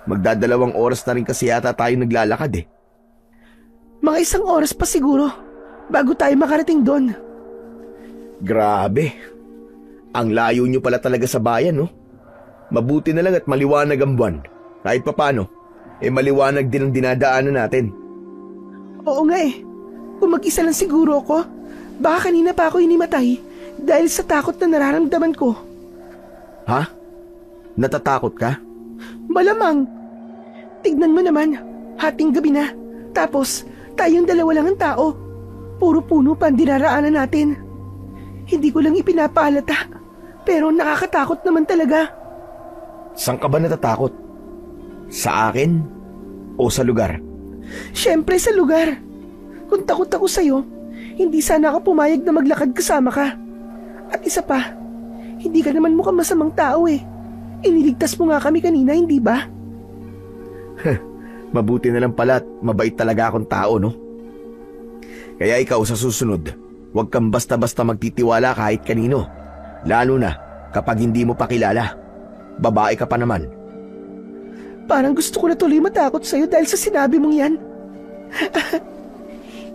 Magdadalawang oras na rin kasi yata tayo naglalakad Mga 1 oras pa siguro bago tayo makarating doon. Grabe. Ang layo nyo pala talaga sa bayan, no? Mabuti na lang at maliwanag ang buwan. Kahit papano, maliwanag din ang dinadaanan natin. Oo nga Kung mag-isa lang siguro ako, baka kanina pa ako inimatay dahil sa takot na nararamdaman ko. Ha? Natatakot ka? Malamang. Tignan mo naman, hating gabi na. Tapos, tayong dalawa lang ang tao. Puro puno pa ang dinaraanan natin. Hindi ko lang ipinapaalata, pero nakakatakot naman talaga. Saan ka ba natatakot? Sa akin o sa lugar? Siyempre sa lugar. Kung takot ako sa'yo, hindi sana ako pumayag na maglakad kasama ka. At isa pa, hindi ka naman mukhang masamang tao Iniligtas mo nga kami kanina, hindi ba? Mabuti na lang pala at mabait talaga akong tao, no? Kaya ikaw sa susunod, huwag kang basta-basta magtitiwala kahit kanino. Lalo na kapag hindi mo pa kilala. Babae ka pa naman. Parang gusto ko na tuloy matakot sa'yo dahil sa sinabi mong yan.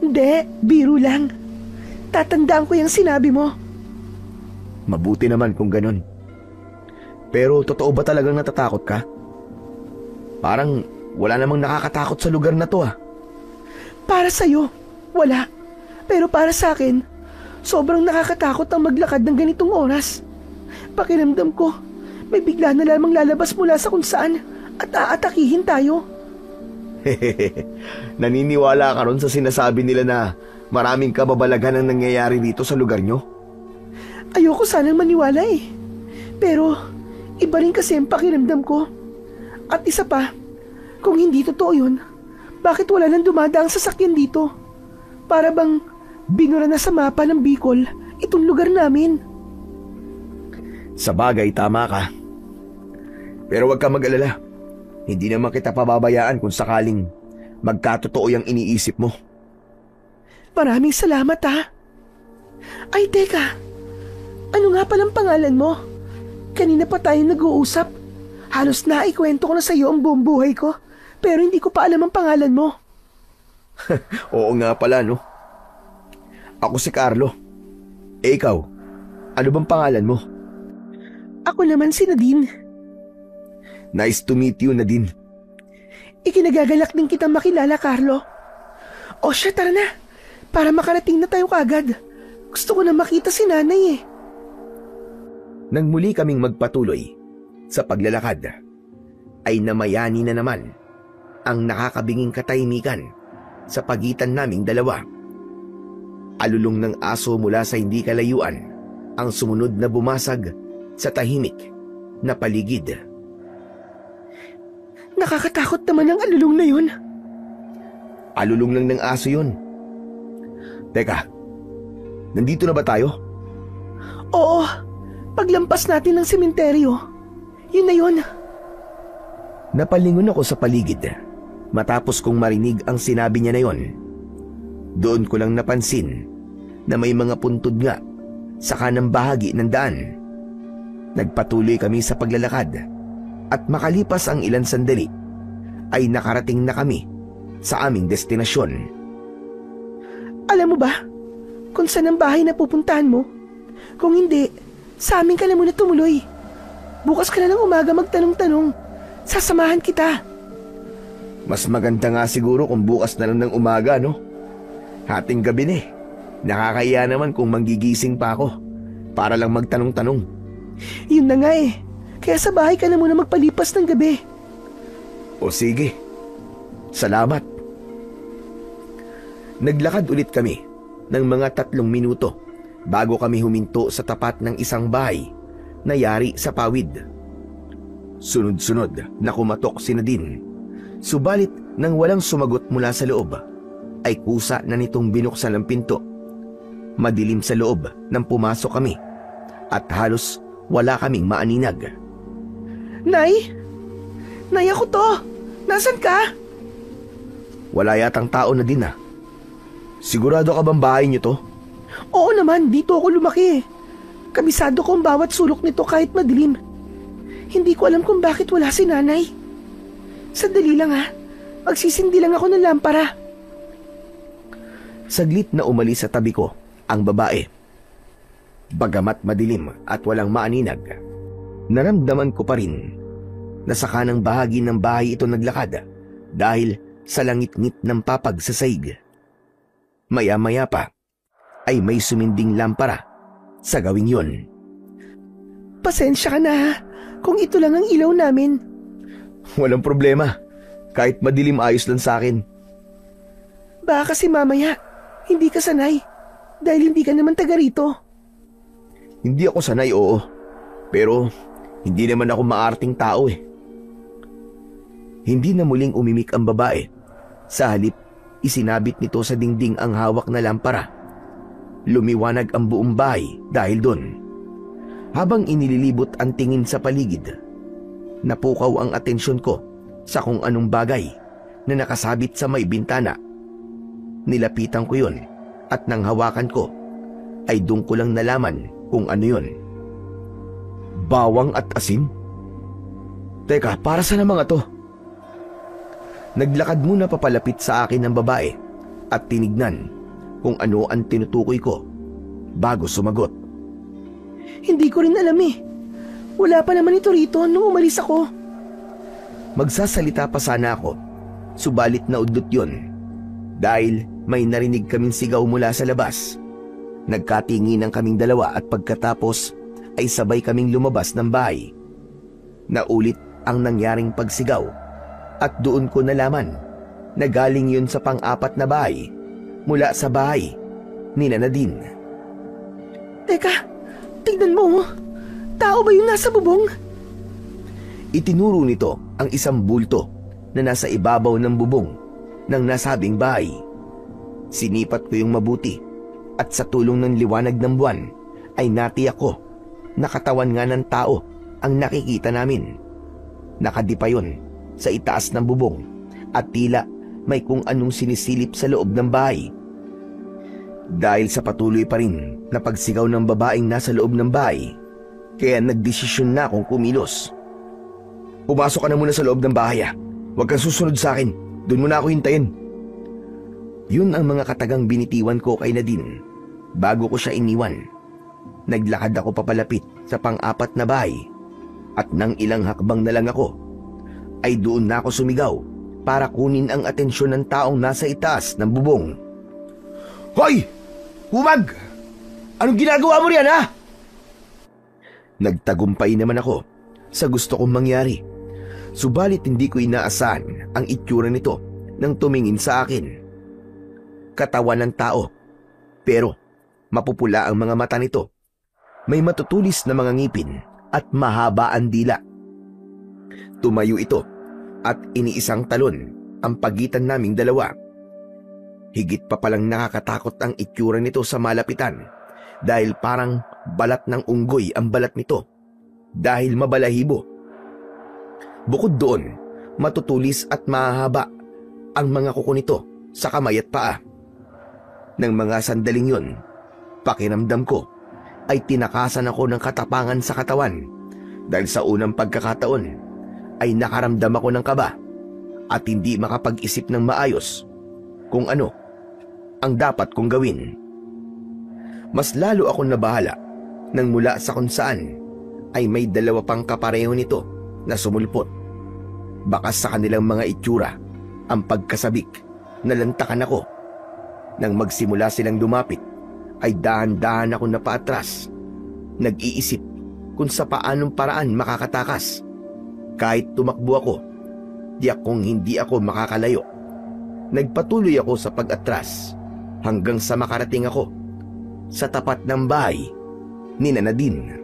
Hindi, biro lang. Tatandaan ko yung sinabi mo. Mabuti naman kung ganun. Pero totoo ba talagang natatakot ka? Parang wala namang nakakatakot sa lugar na to Para sa'yo, wala. Pero para sa akin, sobrang nakakatakot ang maglakad ng ganitong oras. Pakiramdam ko, may bigla na lamang lalabas mula sa kung saan at aatakihin tayo. Naniniwala ka ron sa sinasabi nila na maraming kababalaghan ang nangyayari dito sa lugar nyo? Ayoko sanang maniwala Pero iba rin kasi ang pakiramdam ko. At isa pa, kung hindi totoo yun, bakit wala nang dumadaang sasakyan dito? Para bang binura na sa mapa ng Bicol itong lugar namin. Sa bagay, tama ka. Pero huwag ka mag-alala. Hindi naman kita pababayaan kung sakaling magkatotoo yung iniisip mo. Maraming salamat Ay teka, ano nga palang pangalan mo? Kanina pa tayo nag-uusap. Halos naikwento ko na sa iyo ang buong buhay ko, pero hindi ko pa alam ang pangalan mo. Oo nga pala, no? Ako si Carlo. Ikaw, ano bang pangalan mo? Ako naman si Nadine. Nice to meet you, Nadine. Ikinagagalak din kitang makilala, Carlo. O siya, tara na. Para makarating na tayo kagad. Gusto ko na makita si nanay Nang muli kaming magpatuloy sa paglalakad, ay namayani na naman ang nakakabinging katahimikan sa pagitan naming dalawa. Alulong ng aso mula sa hindi kalayuan ang sumunod na bumasag sa tahimik na paligid. Nakakatakot naman ang alulong na yun. Alulong lang ng aso yun. Teka, nandito na ba tayo? Oo, paglampas natin ng sementeryo. Yun na yun. Napalingon ako sa paligid matapos kong marinig ang sinabi niya na yon. Doon ko lang napansin na may mga puntod nga sa kanang bahagi ng daan. Nagpatuloy kami sa paglalakad at makalipas ang ilang sandali ay nakarating na kami sa aming destinasyon. Alam mo ba kung saan ang bahay na pupuntahan mo? Kung hindi, sa amin ka na muna tumuloy. Bukas ka na ng umaga magtanong-tanong. Sasamahan kita. Mas maganda nga siguro kung bukas na lang ng umaga, no? Hating gabi na eh. Nakakaya naman kung manggigising pa ako para lang magtanong-tanong. Yun na nga eh. Kaya sa bahay ka na muna magpalipas ng gabi. O sige. Salamat. Naglakad ulit kami ng mga 3 minuto bago kami huminto sa tapat ng isang bahay na yari sa pawid. Sunod-sunod na kumatok si Nadine. Subalit nang walang sumagot mula sa loob, ay kusa na nitong binuksan ang pinto. Madilim sa loob nang pumasok kami at halos wala kaming maaninag. Nay? Nay, ako to. Nasaan ka? Wala yatang tao na din ah. Sigurado ka bang bahay niyo to? Oo naman, dito ako lumaki. Kabisado ko ang bawat sulok nito kahit madilim. Hindi ko alam kung bakit wala si nanay. Sandali lang ha. Magsisindi lang ako ng lampara. Saglit na umalis sa tabi ko ang babae. Bagamat madilim at walang maaninag, naramdaman ko pa rin na sa kanang bahagi ng bahay ito naglakad dahil sa langit-ngit ng papagsasaig. Maya-maya pa ay may suminding lampara sa gawing yon. Pasensya ka na ha, kung ito lang ang ilaw namin. Walang problema. Kahit madilim ayos lang sa akin. Baka kasi mamaya, hindi ka sanay. Dahil hindi ka naman taga rito. Hindi ako sanay, oo. Pero hindi naman ako maarting tao eh. Hindi na muling umimik ang babae. Sa halip, isinabit nito sa dingding ang hawak na lampara. Lumiwanag ang buong bahay dahil doon. Habang inililibot ang tingin sa paligid, napukaw ang atensyon ko sa kung anong bagay na nakasabit sa may bintana. Nilapitan ko yun at nang hawakan ko ay doon ko lang nalaman kung ano yun. Bawang at asin? Teka, para sa na mga to? Naglakad muna papalapit sa akin ng babae at tinignan kung ano ang tinutukoy ko bago sumagot. Hindi ko rin alam eh. Wala pa naman ito rito nung umalis ako. Magsasalita pa sana ako, subalit naudlot yun dahil may narinig kaming sigaw mula sa labas. Nagkatinginan kaming dalawa at pagkatapos ay sabay kaming lumabas ng bahay. Naulit ang nangyaring pagsigaw at doon ko nalaman na galing yun sa pang-4 na bahay mula sa bahay ni Nadine. Teka, tignan mo. Tao ba yung nasa bubong? Itinuro nito ang isang bulto na nasa ibabaw ng bubong ng nasabing bahay. Sinipat ko yung mabuti at sa tulong ng liwanag ng buwan ay natiyak ko na katawan nga ng tao ang nakikita namin. Nakadipa yun sa itaas ng bubong at tila may kung anong sinisilip sa loob ng bahay. Dahil sa patuloy pa rin na pagsigaw ng babaeng nasa loob ng bahay, kaya nagdesisyon na akong kumilos. Pumasok ka na muna sa loob ng bahay ah. Huwag kang susunod sa akin. Doon mo na ako hintayin. Yun ang mga katagang binitiwan ko kay Nadine bago ko siya iniwan. Naglakad ako papalapit sa pang-4 na bahay at nang ilang hakbang na lang ako ay doon na ako sumigaw para kunin ang atensyon ng taong nasa itaas ng bubong. Hoy! Humag! Anong ginagawa mo riyan ha? Nagtagumpay naman ako sa gusto kong mangyari. Subalit hindi ko inaasahan ang itsura nito nang tumingin sa akin. Katawan ng tao, pero mapupula ang mga mata nito. May matutulis na mga ngipin at mahaba ang dila. Tumayo ito at iniisang talon ang pagitan naming dalawa. Higit pa palang nakakatakot ang itsura nito sa malapitan dahil parang balat ng unggoy ang balat nito dahil mabalahibo. Bukod doon, matutulis at mahahaba ang mga kuko nito sa kamay at paa. Nang mga sandaling yun, pakiramdam ko ay tinakasan ako ng katapangan sa katawan dahil sa unang pagkakataon ay nakaramdam ako ng kaba at hindi makapag-isip ng maayos kung ano ang dapat kong gawin. Mas lalo akong nabahala nang mula sa kung saan ay may dalawa pang kapareho nito na sumulpot. Bakas sa kanilang mga itsura ang pagkasabik na lantakan ako. Nang magsimula silang lumapit ay dahan-dahan ako napaatras. Nag-iisip kung sa paanong paraan makakatakas. Kahit tumakbo ako, hindi ako makakalayo. Nagpatuloy ako sa pag-atras hanggang sa makarating ako sa tapat ng bahay ni Nadine.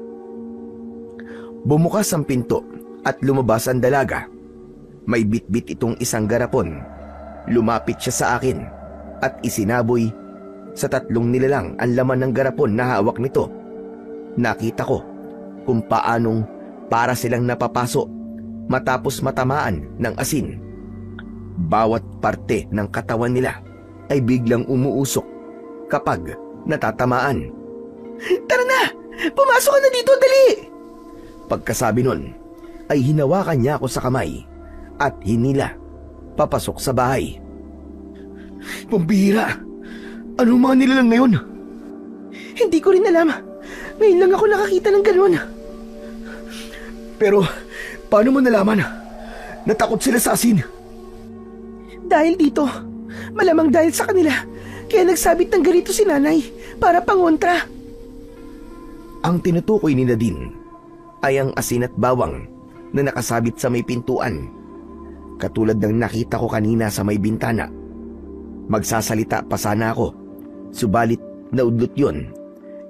Bumukas ang pinto at lumabas ang dalaga. May bitbit itong isang garapon. Lumapit siya sa akin at isinaboy sa 3 nilalang ang laman ng garapon na hawak nito. Nakita ko kung paanong para silang napapaso matapos matamaan ng asin. Bawat parte ng katawan nila ay biglang umuusok kapag natatamaan. Tara na! Pumasok ka na dito, dali! Pagkasabi nun, ay hinawakan niya ako sa kamay at hinila papasok sa bahay. Pambihira! Anong mga nilalang ngayon? Hindi ko rin alam. Ngayon lang ako nakakita ng ganun. Pero, paano mo nalaman? Natakot sila sa asin. Dahil dito, malamang dahil sa kanila, kaya nagsabit ng ganito si nanay para pangontra. Ang tinutukoy ni Nadine ay ang asin at bawang na nakasabit sa may pintuan. Katulad ng nakita ko kanina sa may bintana. Magsasalita pa sana ako, subalit naudlot yun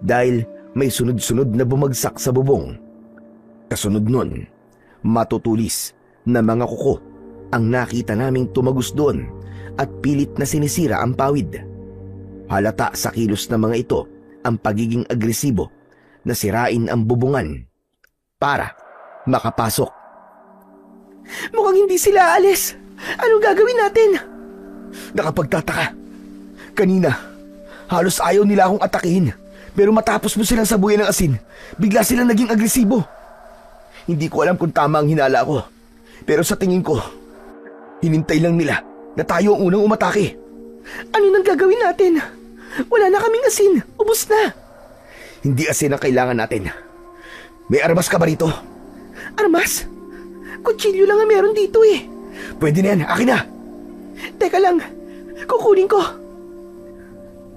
dahil may sunod-sunod na bumagsak sa bubong. Kasunod nun, matutulis na mga kuko ang nakita naming tumagos doon at pilit na sinisira ang pawid. Halata sa kilos ng mga ito ang pagiging agresibo na sirain ang bubungan para makapasok. Mukhang hindi sila aalis. Anong gagawin natin? Nakapagtataka. Kanina, halos ayaw nila akong atakihin. Pero matapos mo silang sabuyan ng asin, bigla silang naging agresibo. Hindi ko alam kung tama ang hinala ko. Pero sa tingin ko, hinintay lang nila na tayo ang unang umatake. Ano nang gagawin natin? Wala na kaming asin. Ubus na. Hindi asin ang kailangan natin. May armas ka ba rito? Armas? Kutsilyo lang ang meron dito eh. Pwede na yan. Akin na. Teka lang. Kukunin ko.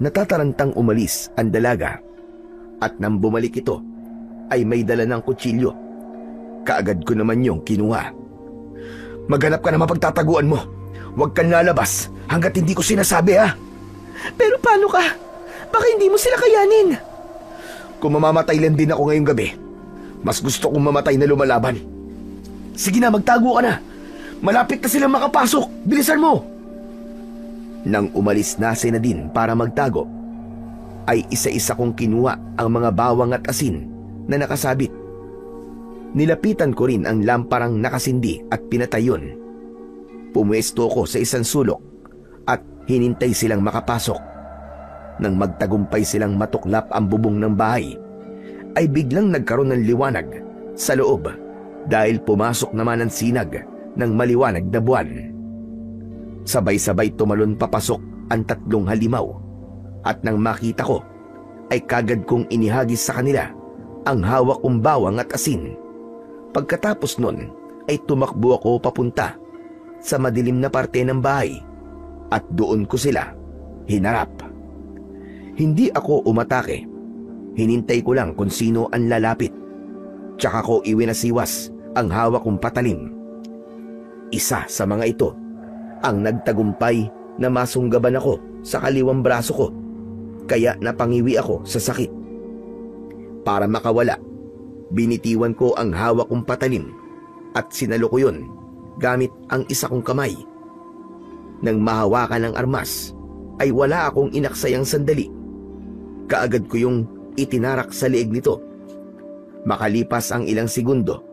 Natatarantang umalis ang dalaga at nang bumalik ito ay may dala ng kutsilyo. Kaagad ko naman yung kinuha. Maghanap ka na mapagtataguan mo. Huwag kang lalabas hanggat hindi ko sinasabi, ha? Pero paano ka? Baka hindi mo sila kayanin. Kung mamamatay lang din ako ngayong gabi, mas gusto kong mamatay na lumalaban. Sige na, magtago ka na. Malapit na silang makapasok. Bilisan mo! Nang umalis na si Nadine para magtago, ay isa-isa kong kinuha ang mga bawang at asin na nakasabit. Nilapitan ko rin ang lamparang nakasindi at pinatay yun. Pumuesto ko sa isang sulok at hinintay silang makapasok. Nang magtagumpay silang matuklap ang bubong ng bahay, ay biglang nagkaroon ng liwanag sa loob dahil pumasok naman ang sinag ng maliwanag na buwan. Sabay-sabay tumalon papasok ang 3 halimaw at nang makita ko ay kagad kong inihagis sa kanila ang hawak kong bawang at asin. Pagkatapos nun ay tumakbo ako papunta sa madilim na parte ng bahay at doon ko sila hinarap. Hindi ako umatake. Hinintay ko lang kung sino ang lalapit. Tsaka ko iwinasiwas ang hawak kong patalim. Isa sa mga ito ang nagtagumpay na masunggaban ako sa kaliwang braso ko, kaya napangiwi ako sa sakit. Para makawala, binitiwan ko ang hawak kong patalim at sinalo ko yun gamit ang isa kong kamay. Nang mahawakan ng armas, ay wala akong inaksayang sandali. Kaagad ko yung itinarak sa leeg nito. Makalipas ang ilang segundo,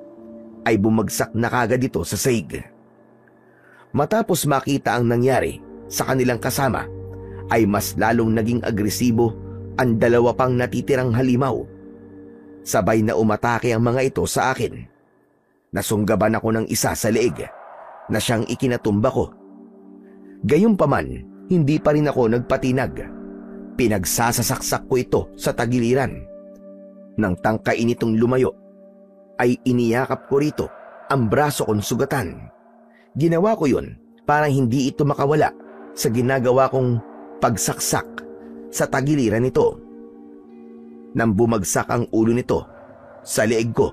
ay bumagsak na kagad ito sa sahig. Matapos makita ang nangyari sa kanilang kasama, ay mas lalong naging agresibo ang dalawa pang natitirang halimaw. Sabay na umatake ang mga ito sa akin. Nasunggaban ako ng isa sa leeg na siyang ikinatumba ko. Gayunpaman, hindi pa rin ako nagpatinag. Pinagsasasaksak ko ito sa tagiliran. Nang tangkain itong lumayo, ay iniyakap ko rito ang braso kong sugatan. Ginawa ko yun para hindi ito makawala sa ginagawa kong pagsaksak sa tagiliran nito. Nang bumagsak ang ulo nito sa leeg ko,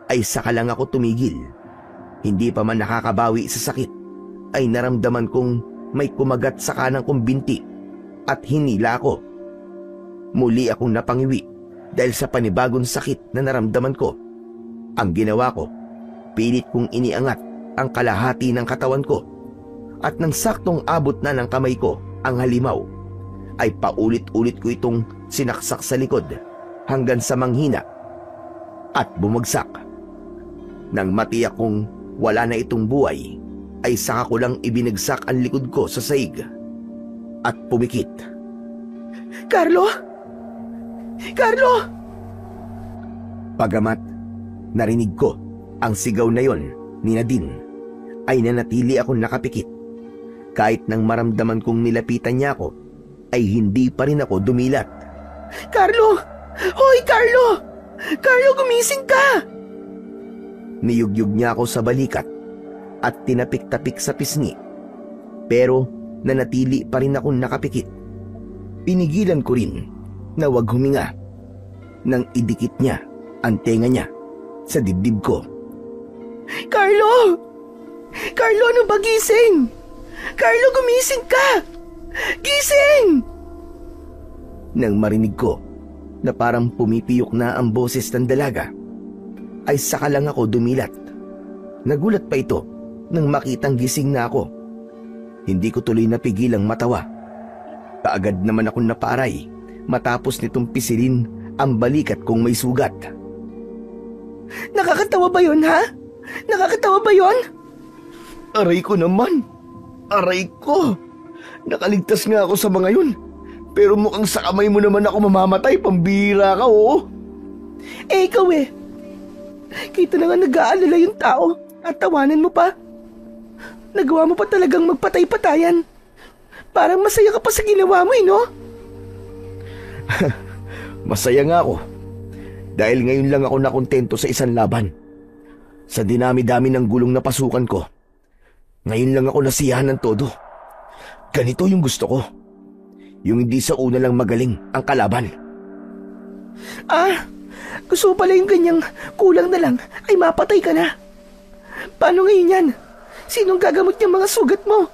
ay saka lang ako tumigil. Hindi pa man nakakabawi sa sakit, ay naramdaman kong may kumagat sa kanang kong binti at hinila ako. Muli akong napangiwi dahil sa panibagong sakit na naramdaman ko. Ang ginawa ko, pilit kong iniangat ang kalahati ng katawan ko, at nang saktong abot na ng kamay ko ang halimaw, ay paulit-ulit ko itong sinaksak sa likod hanggang sa manghina at bumagsak. Nang matiyak kong wala na itong buhay, ay saka ko lang ibinagsak ang likod ko sa sahig at pumikit. Carlo! Carlo! Pagamat narinig ko ang sigaw na yon ni Nadine, ay nanatili akong nakapikit. Kahit nang maramdaman kong nilapitan niya ako, ay hindi pa rin ako dumilat. Carlo! Hoy, Carlo! Carlo, gumising ka! Niyugyug niya ako sa balikat at tinapik-tapik sa pisngi, pero nanatili pa rin akong nakapikit. Pinigilan ko rin na wag huminga nang idikit niya ang tenga niya sa dibdib ko. Carlo! Carlo, ano ba, gising? Carlo, gumising ka! Gising! Nang marinig ko na parang pumipiyok na ang boses ng dalaga, ay saka lang ako dumilat. Nagulat pa ito nang makitang gising na ako. Hindi ko tuloy napigilang matawa. Kaagad naman akong napaaray matapos nitong pisilin ang balikat kong may sugat. Nakakatawa ba yun, ha? Nakakatawa ba yun? Aray ko naman! Aray ko! Nakaligtas nga ako sa mga yun. Pero mukhang sa kamay mo naman ako mamamatay, pambira ka, oo. Ikaw kita na nga nag-aalala yung tao at tawanan mo pa. Nagawa mo pa talagang magpatay-patayan. Parang masaya ka pa sa ginawa mo, no? Masaya nga ako. Dahil ngayon lang ako nakontento sa isang laban. Sa dinami-dami ng gulong na pasukan ko, ngayon lang ako nasiyahan ng todo. Ganito yung gusto ko. Yung hindi sa una lang magaling ang kalaban. Gusto pala yung ganyang kulang na lang ay mapatay ka na. Paano ngayon yan? Sinong gagamot niyang mga sugat mo?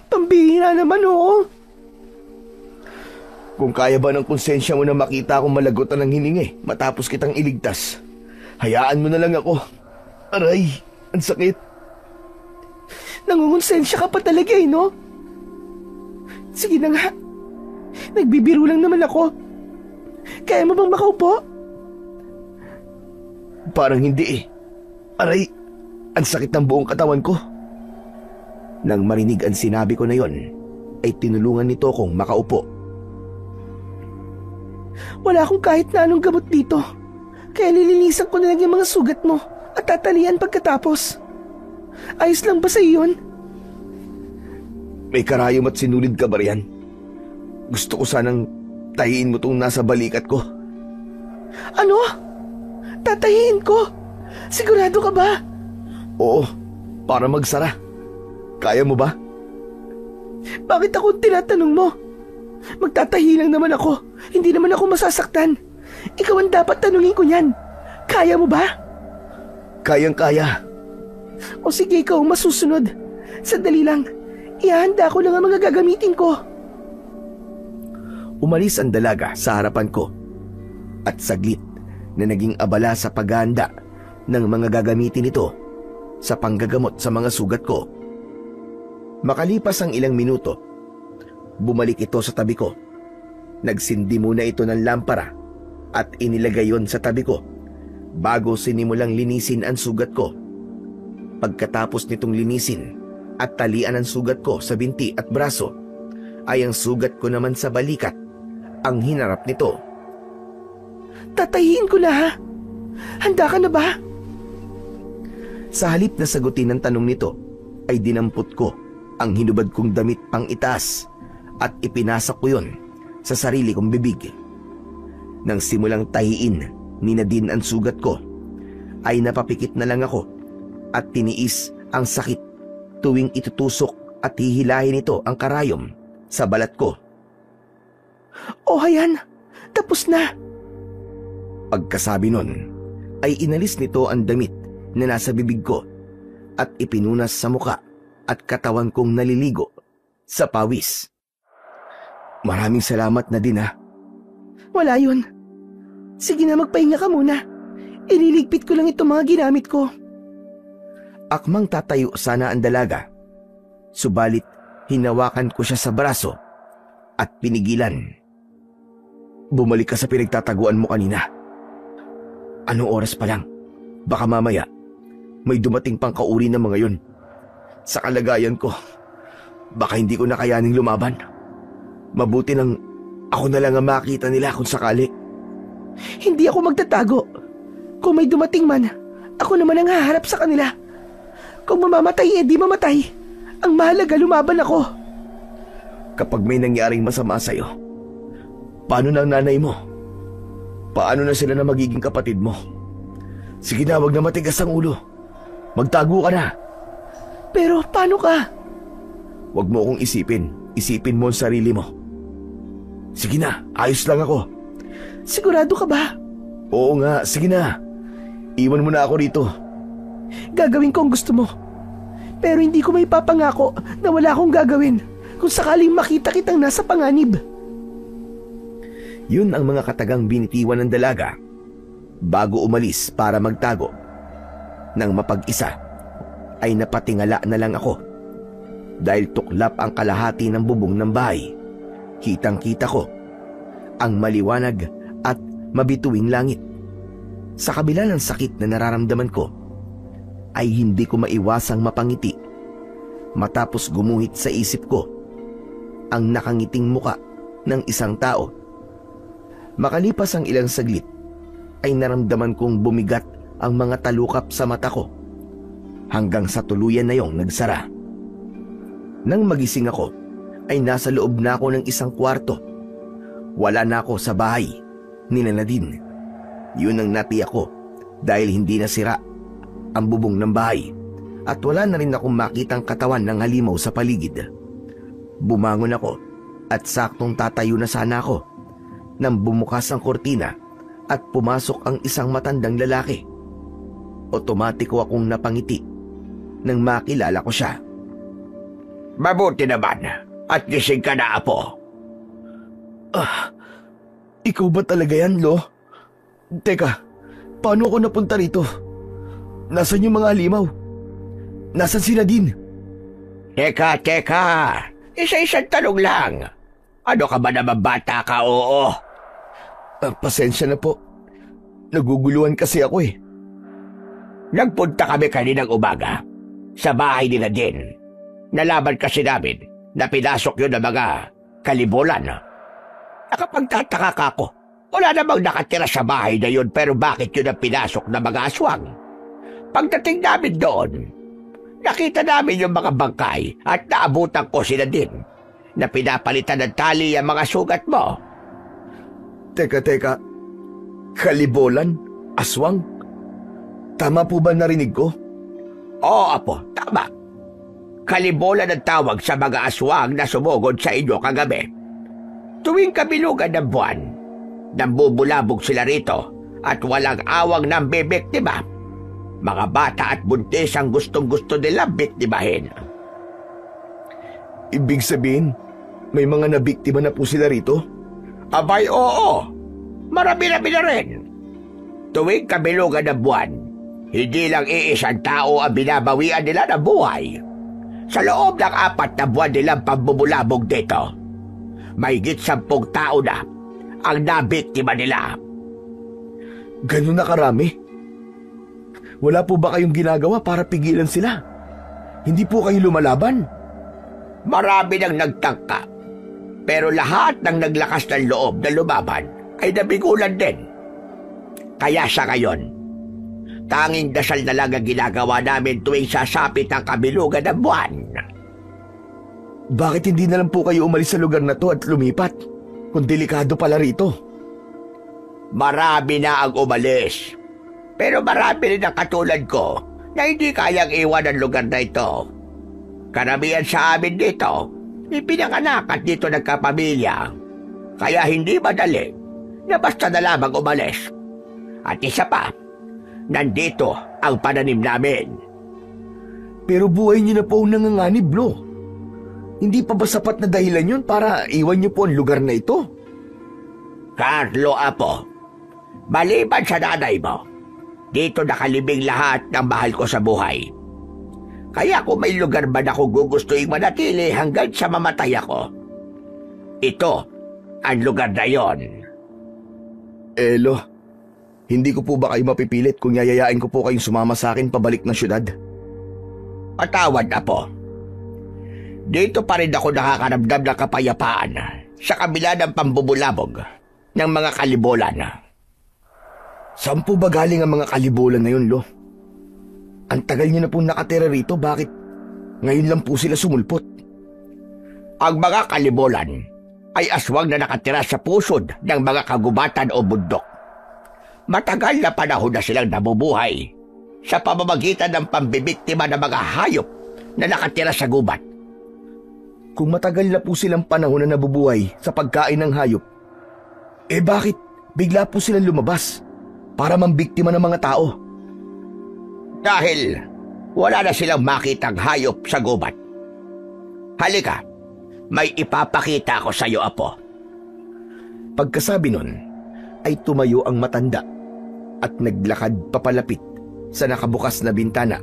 Pambihira naman, oo. Kung kaya ba ng konsensya mo na makita akong malagotan ng hiningi matapos kitang iligtas, hayaan mo na lang ako. Aray, ang sakit. Nangungonsensya ka pa talaga, no? Sige na nga. Nagbibiro lang naman ako. Kaya mo bang makaupo? Parang hindi. Aray, ang sakit ng buong katawan ko. Nang marinig ang sinabi ko na yon, ay tinulungan nito kong makaupo. Wala akong kahit na anong gamot dito. Kaya nilinisan ko na lang yung mga sugat mo at tatalian pagkatapos. Ayos lang ba sa iyon? May karayom at sinulid ka ba riyan? Gusto ko sanang tahiin mo tong nasa balikat ko. Ano? Tatahiin ko? Sigurado ka ba? Oo, para magsara. Kaya mo ba? Bakit ako tinatanong mo? Magtatahi lang naman ako. Hindi naman ako masasaktan. Ikaw ang dapat tanungin ko niyan. Kaya mo ba? Kayang-kaya. O sige, ikaw ang masusunod. Sandali lang. Ihahanda ko lang ang mga gagamitin ko. Umalis ang dalaga sa harapan ko at saglit na naging abala sa paghahanda ng mga gagamitin nito sa panggagamot sa mga sugat ko. Makalipas ang ilang minuto, bumalik ito sa tabi ko. Nagsindi muna ito ng lampara at inilagay yon sa tabi ko bago sinimulang linisin ang sugat ko. Pagkatapos nitong linisin, at talian ng sugat ko sa binti at braso, ay ang sugat ko naman sa balikat ang hinarap nito. Tatahiin ko na ha? Handa ka na ba? Sa halip na sagutin ang tanong nito, ay dinampot ko ang hinubad kong damit pang itaas at ipinasak ko yon sa sarili kong bibig. Nang simulang tahiin ni Nadine ang sugat ko, ay napapikit na lang ako at tiniis ang sakit tuwing itutusok at hihilahin nito ang karayom sa balat ko. O hayan, tapos na. Pagkasabi nun, ay inalis nito ang damit na nasa bibig ko at ipinunas sa muka at katawan kong naliligo sa pawis. Maraming salamat na din ha. Wala yun. Sige na, magpahinga ka muna. Ililigpit ko lang itong mga ginamit ko. Akmang tatayo sana ang dalaga, subalit hinawakan ko siya sa braso at pinigilan. Bumalik ka sa pinagtataguan mo kanina. Anong oras pa lang? Baka mamaya may dumating pang kauri ng mga yun. Sa kalagayan ko, baka hindi ko na kayaning lumaban. Mabuti nang ako na lang ang makita nila kung sakali. Hindi ako magtatago. Kung may dumating man, ako naman ang haharap sa kanila. Kung mamamatay, di mamatay. Ang mahalaga, lumaban ako. Kapag may nangyaring masama sa'yo, paano na ang nanay mo? Paano na sila na magiging kapatid mo? Sige na, wag na matigas ang ulo. Magtago ka na. Pero paano ka? Wag mo akong isipin. Isipin mo ang sarili mo. Sige na, ayos lang ako. Sigurado ka ba? Oo nga, sige na. Iwan mo na ako rito. Gagawin ko ang gusto mo. Pero hindi ko may papangako na wala akong gagawin kung sakaling makita kitang nasa panganib. Yun ang mga katagang binitiwan ng dalaga bago umalis para magtago. Nang mapag-isa, ay napatingala na lang ako. Dahil tuklap ang kalahati ng bubong ng bahay, kitang-kita ko ang maliwanag at mabituing langit. Sa kabila ng sakit na nararamdaman ko, ay hindi ko maiwasang mapangiti matapos gumuhit sa isip ko ang nakangiting muka ng isang tao. Makalipas ang ilang saglit, ay naramdaman kong bumigat ang mga talukap sa mata ko hanggang sa tuluyan na yung nagsara. Nang magising ako, ay nasa loob na ako ng isang kwarto. Wala na ako sa bahay ni Nadine. Yun ang natiyak ko dahil hindi nasira ang bubong ng bahay at wala na rin akong makitang katawan ng halimaw sa paligid. Bumangon ako at saktong tatayo na sana ako nang bumukas ang kortina at pumasok ang isang matandang lalaki. Otomatiko akong napangiti nang makilala ko siya. Mabuti naman at gising ka na, apo. Ikaw ba talaga yan, Lo? Teka, paano ako napunta rito? Nasaan yung mga halimaw? Nasaan si Nadine? Teka. Isa-isang tanong lang. Ano ka ba naman, bata ka, oo? Pasensya na po. Naguguluhan kasi ako eh. Nagpunta kami kaninang umaga sa bahay ni Nadine. Nalaman kasi namin na pinasok yun ng mga kalibulan. Nakapagtataka ka ako. Wala namang nakatira sa bahay na yun, pero bakit yun ang pinasok ng mga aswang? Pagdating namin doon, nakita namin yung mga bangkay at naabutan ko sila din na pinapalitan ng tali ang mga sugat mo. Teka. Kalibolan? Aswang? Tama po ba narinig ko? Oo, apo, tama. Kalibolan ang tawag sa mga aswang na sumugod sa inyo kagabi. Tuwing kabilugan ng buwan, nambubulabog sila rito at walang awang ng bibiktima. Mga bata at buntis ang gustong-gusto nila biktimahin. Ibig sabihin, may mga nabiktima na po sila rito? Abay, oo. Marami-rami na rin. Tuwing kabilugan ng buwan, hindi lang iisang tao ang binabawian nila ng buhay. Sa loob ng 4 na buwan nilang pambubulabog dito, mahigit 10 tao na ang nabiktima nila. Ganun na karami? Wala po ba kayong ginagawa para pigilan sila? Hindi po kayo lumalaban? Marami nang nagtangka, pero lahat ng naglakas ng loob na lumaban ay nabigulan din. Kaya sa ngayon, tanging dasal na lang ang ginagawa namin tuwing sasapit ang kabilugan ng buwan. Bakit hindi na lang po kayo umalis sa lugar na to at lumipat? Kung delikado pala rito. Marami na ang umalis, pero marami rin ang katulad ko na hindi kayang iwan ang lugar na ito. Karamihan sa amin dito, ipinanganak at dito nagkapamilya. Kaya hindi madali na basta na lamang umalis. At isa pa, nandito ang pananim namin. Pero buhay niyo na po ang nanganganib, Lo. Hindi pa ba sapat na dahilan yun para iwan niyo po ang lugar na ito? Carlo Apo, maliban sa nanay mo, dito nakalibing lahat ng mahal ko sa buhay. Kaya kung may lugar man ako gugustuhin manatili hanggang sa mamatay ako, ito ang lugar na yon. Lo, hindi ko po ba kayo mapipilit kung yayayain ko po kayong sumama sa akin pabalik ng syudad? Patawad na po. Dito pa rin ako nakakaramdam ng kapayapaan sa kabila ng pambubulabog ng mga kalibolan. Saan po ba galing ang mga kalibolan na yun, Lo? Ang tagal niyo na pong nakatira rito, bakit ngayon lang po sila sumulpot? Ang mga kalibolan ay aswang na nakatira sa pusod ng mga kagubatan o bundok. Matagal na panahon na silang nabubuhay sa pamamagitan ng pambibiktima ng mga hayop na nakatira sa gubat. Kung matagal na po silang panahon na nabubuhay sa pagkain ng hayop, bakit bigla po silang lumabas para mambiktima ng mga tao? Dahil wala na silang makitang hayop sa gubat. Halika, may ipapakita ko sa iyo, Apo. Pagkasabi nun, ay tumayo ang matanda at naglakad papalapit sa nakabukas na bintana.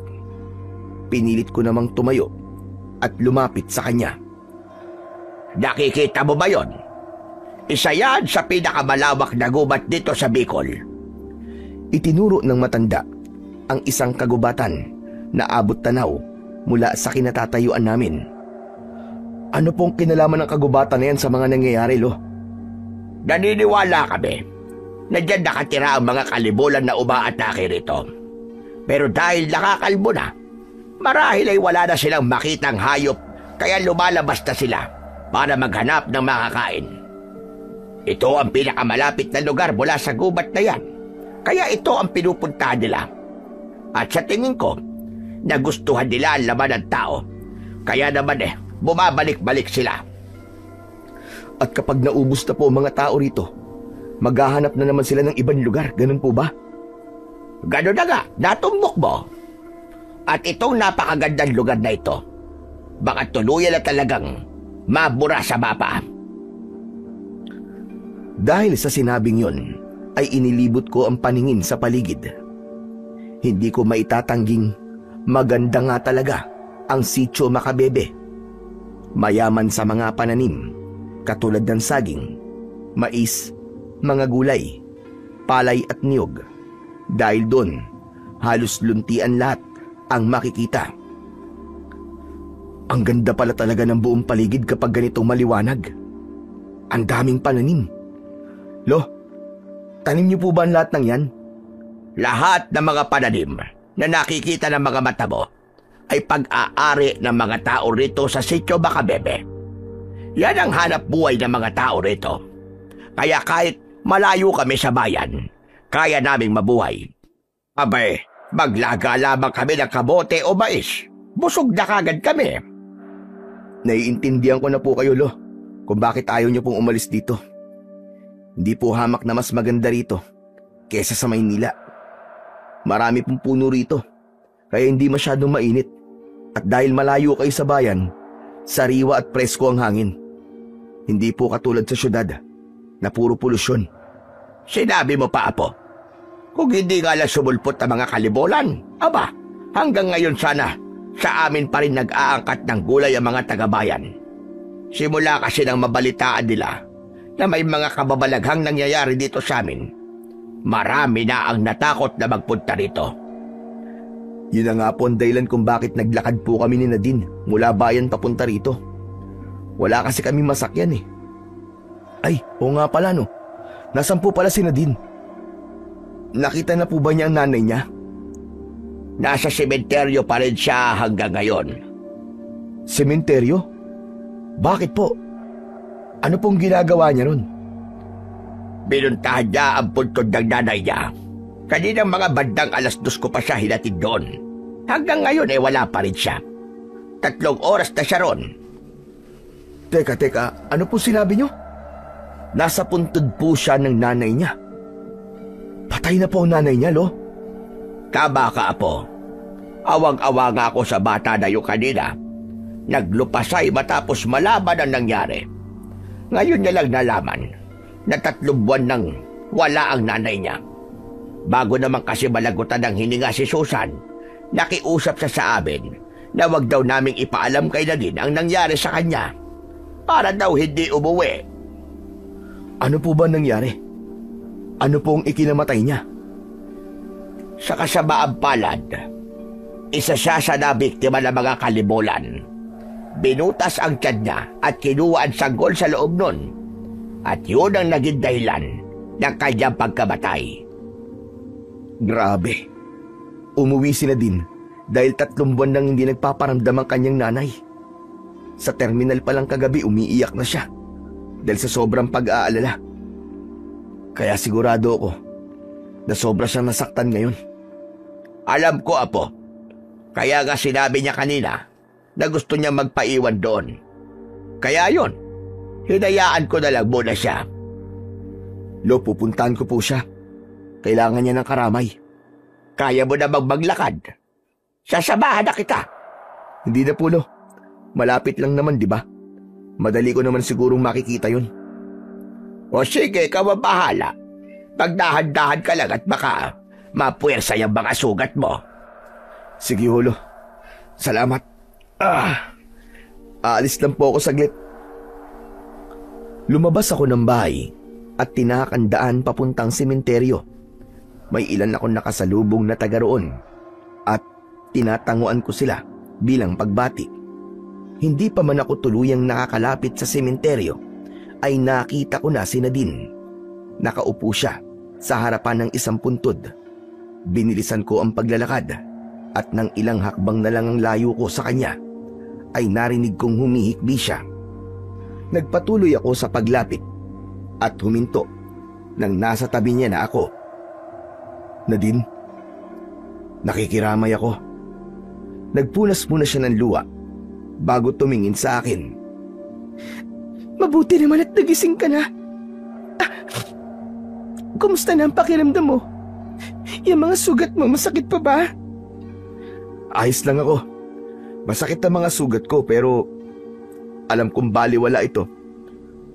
Pinilit ko namang tumayo at lumapit sa kanya. Nakikita mo ba yon? Isa yan sa pinakamalawak na gubat dito sa Bicol. Itinuro ng matanda ang isang kagubatan na abot tanaw mula sa kinatatayuan namin. Ano pong kinalaman ng kagubatan na yan sa mga nangyayari, Lo? Naniniwala kami na dyan nakatira ang mga kalibulan na umaatake rito. Pero dahil nakakalbo na, marahil ay wala na silang makitang hayop kaya lumalabas na sila para maghanap ng makakain. Ito ang pinakamalapit na lugar mula sa gubat na yan, kaya ito ang pinupuntahan nila. At sa tingin ko, nagustuhan nila ang laman ng tao. Kaya naman bumabalik-balik sila. At kapag naubos na po ang mga tao rito, maghahanap na naman sila ng ibang lugar, ganun po ba? Ganun na nga, natumbok mo. At itong napakagandang lugar na ito, baka tuluyan na talagang mabura sa mapa. Dahil sa sinabing yun, ay inilibot ko ang paningin sa paligid. Hindi ko maitatangging maganda nga talaga ang Sitio Macabebe. Mayaman sa mga pananim, katulad ng saging, mais, mga gulay, palay at niyog. Dahil doon, halos luntian lahat ang makikita. Ang ganda pala talaga ng buong paligid kapag ganitong maliwanag. Ang daming pananim. Lo, tanim niyo po ba ang lahat ng yan? Lahat ng mga pananim na nakikita ng mga mata mo ay pag-aari ng mga tao rito sa Sitio Macabebe. Yan ang hanap buhay ng mga tao rito. Kaya kahit malayo kami sa bayan, kaya naming mabuhay. Abay, maglaga lamang kami ng kabote o mais. Busog na kagad kami. Naiintindihan ko na po kayo, Lo, kung bakit ayaw niyo pong umalis dito. Hindi po hamak na mas maganda rito kesa sa Maynila. Marami pong puno rito, kaya hindi masyadong mainit. At dahil malayo kayo sa bayan, sariwa at presko ang hangin. Hindi po katulad sa syudad na puro polusyon. Sinabi mo pa, Apo. Kung hindi nga lang sumulpot ang mga kalibolan, aba, hanggang ngayon sana sa amin pa rin nag-aangkat ng gulay ang mga tagabayan. Simula kasi nang mabalitaan nila na may mga kababalaghang nangyayari dito sa amin, marami na ang natakot na magpunta rito. Yun na nga po ang dahilan kung bakit naglakad po kami ni Nadine mula bayan papunta rito. Wala kasi kami masakyan eh. Ay, oo nga pala no. Nasaan po pala si Nadine? Nakita na po ba niya ang nanay niya? Nasa sementeryo pa rin siya hanggang ngayon. Sementeryo? Bakit po? Ano pong ginagawa niya ron? Binuntahan niya ang puntod ng nanay niya. Kaninang mga bandang 2:00 ko pa siya hinatid doon. Hanggang ngayon wala pa rin siya. 3 oras na siya ron. Teka, ano po sinabi niyo? Nasa puntod po siya ng nanay niya. Patay na po ang nanay niya, Lo. Tama ka, Apo. Awang-awa nga ako sa bata na yung kanina. Naglupasay matapos malaman ang nangyari. Ngayon niya lang nalaman na 3 buwan nang wala ang nanay niya. Bago naman kasi malagutan ng hininga si Susan, nakiusap siya sa amin na wag daw naming ipaalam kay Nadine ang nangyari sa kanya para daw hindi umuwi. Ano po ba nangyari? Ano pong ikinamatay niya? Sa kasamaang palad, isa siya sa nabiktima ng mga kalimulan. Binutas ang tiyan niya at kinuha ang sanggol sa loob nun. At yun ang naging dahilan ng kanyang pagkamatay. Grabe. Umuwi si Nadine dahil 3 buwan nang hindi nagpaparamdam ang kanyang nanay. Sa terminal pa lang kagabi umiiyak na siya dahil sa sobrang pag-aalala. Kaya sigurado ako na sobra siyang nasaktan ngayon. Alam ko, Apo. Kaya nga sinabi niya kanina na gusto niya magpaiwan doon. Kaya yun, hinayaan ko na lang muna siya. Lo, pupuntahan ko po siya. Kailangan niya ng karamay. Kaya mo na maglakad? Sasamahan na kita. Hindi na po, Lo. Malapit lang naman, di ba? Madali ko naman sigurong makikita yun. O sige, ikaw ang bahala. Pagdahan-dahan ka lang at baka mapuwersa yung mga sugat mo. Sige, Lo. Salamat. Aalis lang po ako saglit. Lumabas ako ng bahay at tinahak ang daan papuntang sementeryo. May ilan akong nakasalubong na taga roon at tinatanguan ko sila bilang pagbati. Hindi pa man ako tuluyang nakakalapit sa sementeryo ay nakita ko na si Nadine. Nakaupo siya sa harapan ng isang puntod. Binilisan ko ang paglalakad at nang ilang hakbang na lang ang layo ko sa kanya ay narinig kong humihikbi siya. Nagpatuloy ako sa paglapit at huminto nang nasa tabi niya na ako. Nadine, nakikiramay ako. Nagpunas muna siya ng luha bago tumingin sa akin. Mabuti naman at nagising ka na. Kumusta na ang pakiramdam mo? Yung mga sugat mo, masakit pa ba? Ayos lang ako. Masakit ang mga sugat ko pero alam kong baliwala ito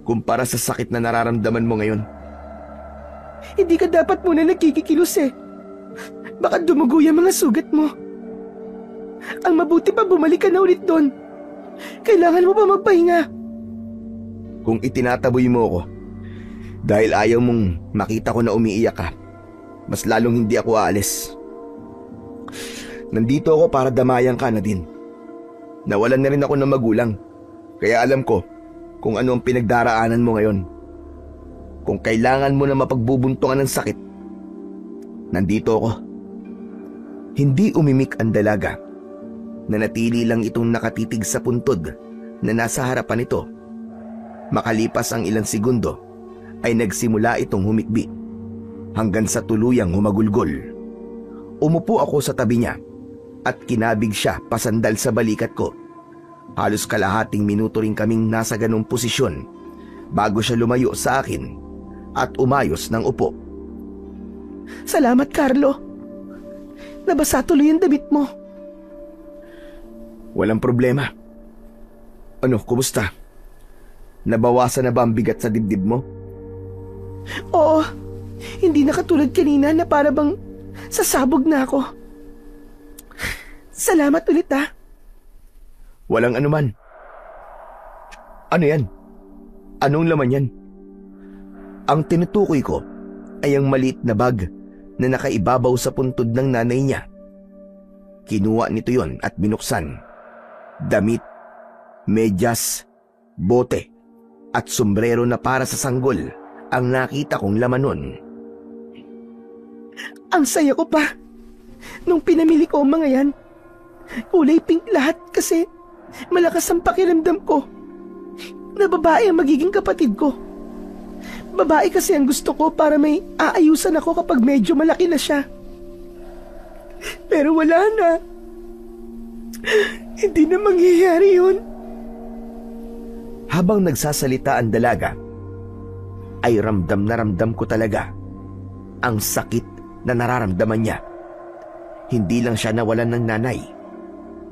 kumpara sa sakit na nararamdaman mo ngayon. Hindi ka dapat muna nagkikikilos eh. Baka dumugo yung mga sugat mo. Ang mabuti pa bumalik ka na ulit doon. Kailangan mo pa magpahinga. Kung itinataboy mo ako dahil ayaw mong makita ko na umiiyak ka, mas lalong hindi ako aalis. Nandito ako para damayan ka, Nadine. Nawalan na rin ako ng magulang, kaya alam ko kung ano ang pinagdaraanan mo ngayon. Kung kailangan mo na mapagbubuntungan ng sakit, nandito ako. Hindi umimik ang dalaga. Nanatili lang itong nakatitig sa puntod na nasa harapan nito. Makalipas ang ilang segundo, ay nagsimula itong humikbi hanggang sa tuluyang humagulgol. Umupo ako sa tabi niya at kinabig siya pasandal sa balikat ko. Halos kalahating minuto rin kaming nasa ganong posisyon bago siya lumayo sa akin at umayos ng upo. Salamat, Carlo. Nabasa tuloy ang damit mo. Walang problema. Ano, kumusta? Nabawasan na ba ang bigat sa dibdib mo? Oo, hindi na katulad kanina na para bang sasabog na ako. Salamat ulit ah. Walang anuman. Ano yan? Anong laman yan? Ang tinutukoy ko ay ang maliit na bag na nakaibabaw sa puntod ng nanay niya. Kinuha nito yon at binuksan. Damit, medyas, bote, at sombrero na para sa sanggol ang nakita kong laman nun. Ang saya ko pa. Nung pinamili ko ang mga yan, kulay pink lahat kasi malakas ang pakiramdam ko na babae ang magiging kapatid ko. Babae kasi ang gusto ko para may aayusan ako kapag medyo malaki na siya. Pero wala na. Hindi na mangyayari yun. Habang nagsasalita ang dalaga, ay ramdam na ramdam ko talaga ang sakit na nararamdaman niya. Hindi lang siya nawalan ng nanay,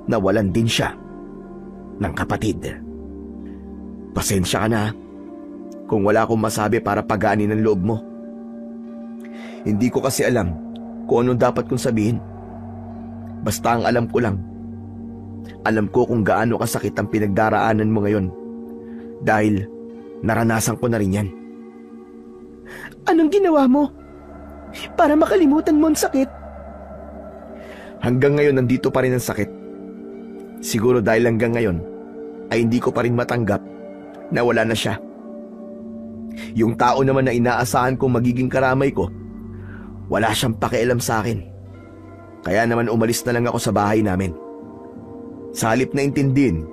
nawalan din siya ng kapatid. Pasensya ka na kung wala akong masabi para pagaanin ang loob mo. Hindi ko kasi alam kung anong dapat kong sabihin. Basta ang alam ko lang, alam ko kung gaano kasakit ang pinagdaraanan mo ngayon dahil naranasan ko na rin yan. Anong ginawa mo para makalimutan mo ang sakit? Hanggang ngayon nandito pa rin ang sakit. Siguro dahil hanggang ngayon ay hindi ko pa rin matanggap na wala na siya. Yung tao naman na inaasahan kong magiging karamay ko, wala siyang pakialam sa akin. Kaya naman umalis na lang ako sa bahay namin. Sa halip na intindihin,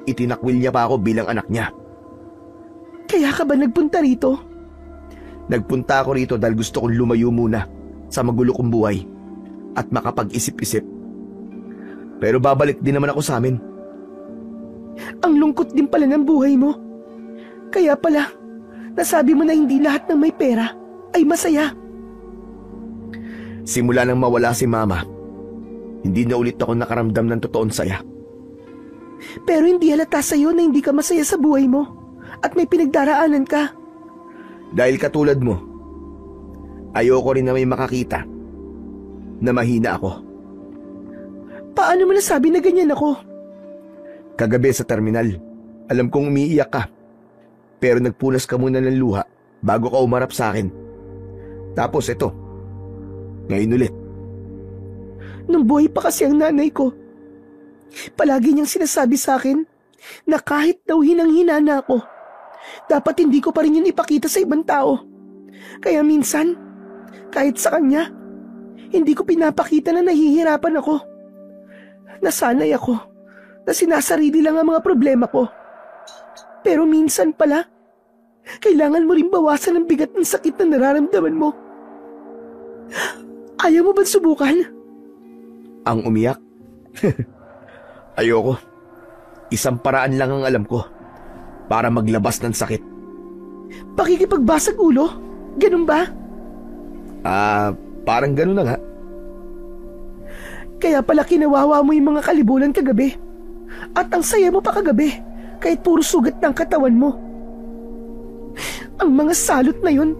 itinakwil niya pa ako bilang anak niya. Kaya ka ba nagpunta rito? Nagpunta ako rito dahil gusto kong lumayo muna sa magulo kong buhay at makapag-isip-isip. Pero babalik din naman ako sa amin. Ang lungkot din pala ng buhay mo. Kaya pala, nasabi mo na hindi lahat ng may pera ay masaya. Simula nang mawala si Mama, hindi na ulit ako nakaramdam ng totoong saya. Pero hindi halata sa'yo na hindi ka masaya sa buhay mo at may pinagdaraanan ka. Dahil katulad mo, ayoko rin na may makakita na mahina ako. Paano mo nasabi na ganyan ako? Kagabi sa terminal, alam kong umiiyak ka. Pero nagpunas ka muna ng luha bago ka umarap sa akin. Tapos ito, ngayon ulit. Nung buhay pa kasi ang nanay ko, palagi niyang sinasabi sa akin na kahit daw hinang-hina na ako, dapat hindi ko pa rin yun ipakita sa ibang tao. Kaya minsan, kahit sa kanya, hindi ko pinapakita na nahihirapan ako. Nasanay ako na sinasarili lang ang mga problema ko. Pero minsan pala, kailangan mo rin bawasan ang bigat ng sakit na nararamdaman mo. Ayaw mo ba subukan? Ang umiyak? Ayoko. Isang paraan lang ang alam ko para maglabas ng sakit. Pakikipagbasag ulo? Ganun ba? Parang ganun na nga. Kaya pala kinawawa mo yung mga kalibulan kagabi. At ang saya mo pa kagabi, kahit puro sugat ng katawan mo. Ang mga salot na yun,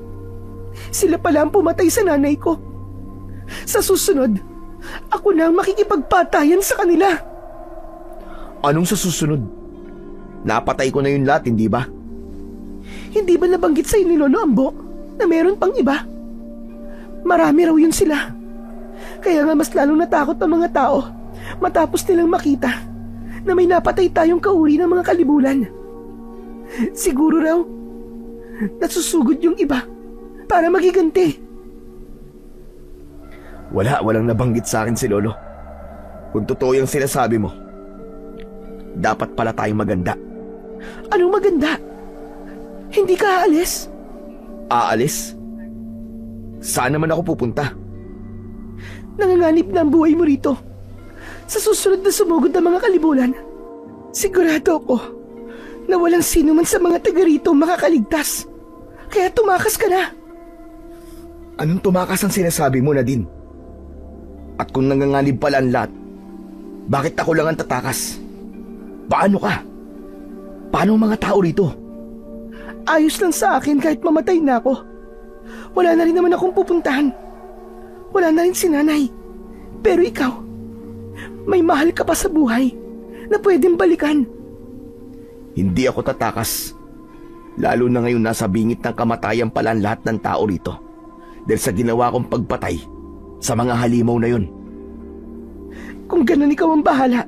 sila pala ang pumatay sa nanay ko. Sa susunod, ako na ang makikipagpatayan sa kanila. Anong sa susunod? Napatay ko na yun lahat, hindi ba? Hindi ba nabanggit sa'yo ni Lolo Ambo na meron pang iba? Marami raw yun sila. Kaya nga mas lalong natakot ang mga tao matapos nilang makita na may napatay tayong kauri ng mga kalibulan. Siguro raw, nasusugod yung iba para magiganti. Walang nabanggit sa akin si Lolo. Kung totoo yung sinasabi mo, dapat pala tayong maganda. Anong maganda? Hindi ka aalis? Aalis? Saan naman ako pupunta? Nanganganib na ang buhay mo rito. Sa susunod na sumugod ng mga kalibulan, sigurado ako na walang sino man sa mga taga rito makakaligtas. Kaya tumakas ka na. Anong tumakas ang sinasabi mo, Nadine? At kung nanganganib pala ang lahat, bakit ako lang ang tatakas? Paano ka? Paano ang mga tao rito? Ayos lang sa akin kahit mamatay na ako. Wala na rin naman akong pupuntahan. Wala na rin si nanay. Pero ikaw, may mahal ka pa sa buhay na pwedeng balikan. Hindi ako tatakas. Lalo na ngayon nasa bingit ng kamatayan pala ang lahat ng tao rito. Dahil sa ginawa kong pagpatay sa mga halimaw na yun. Kung ganun ikaw ang bahala.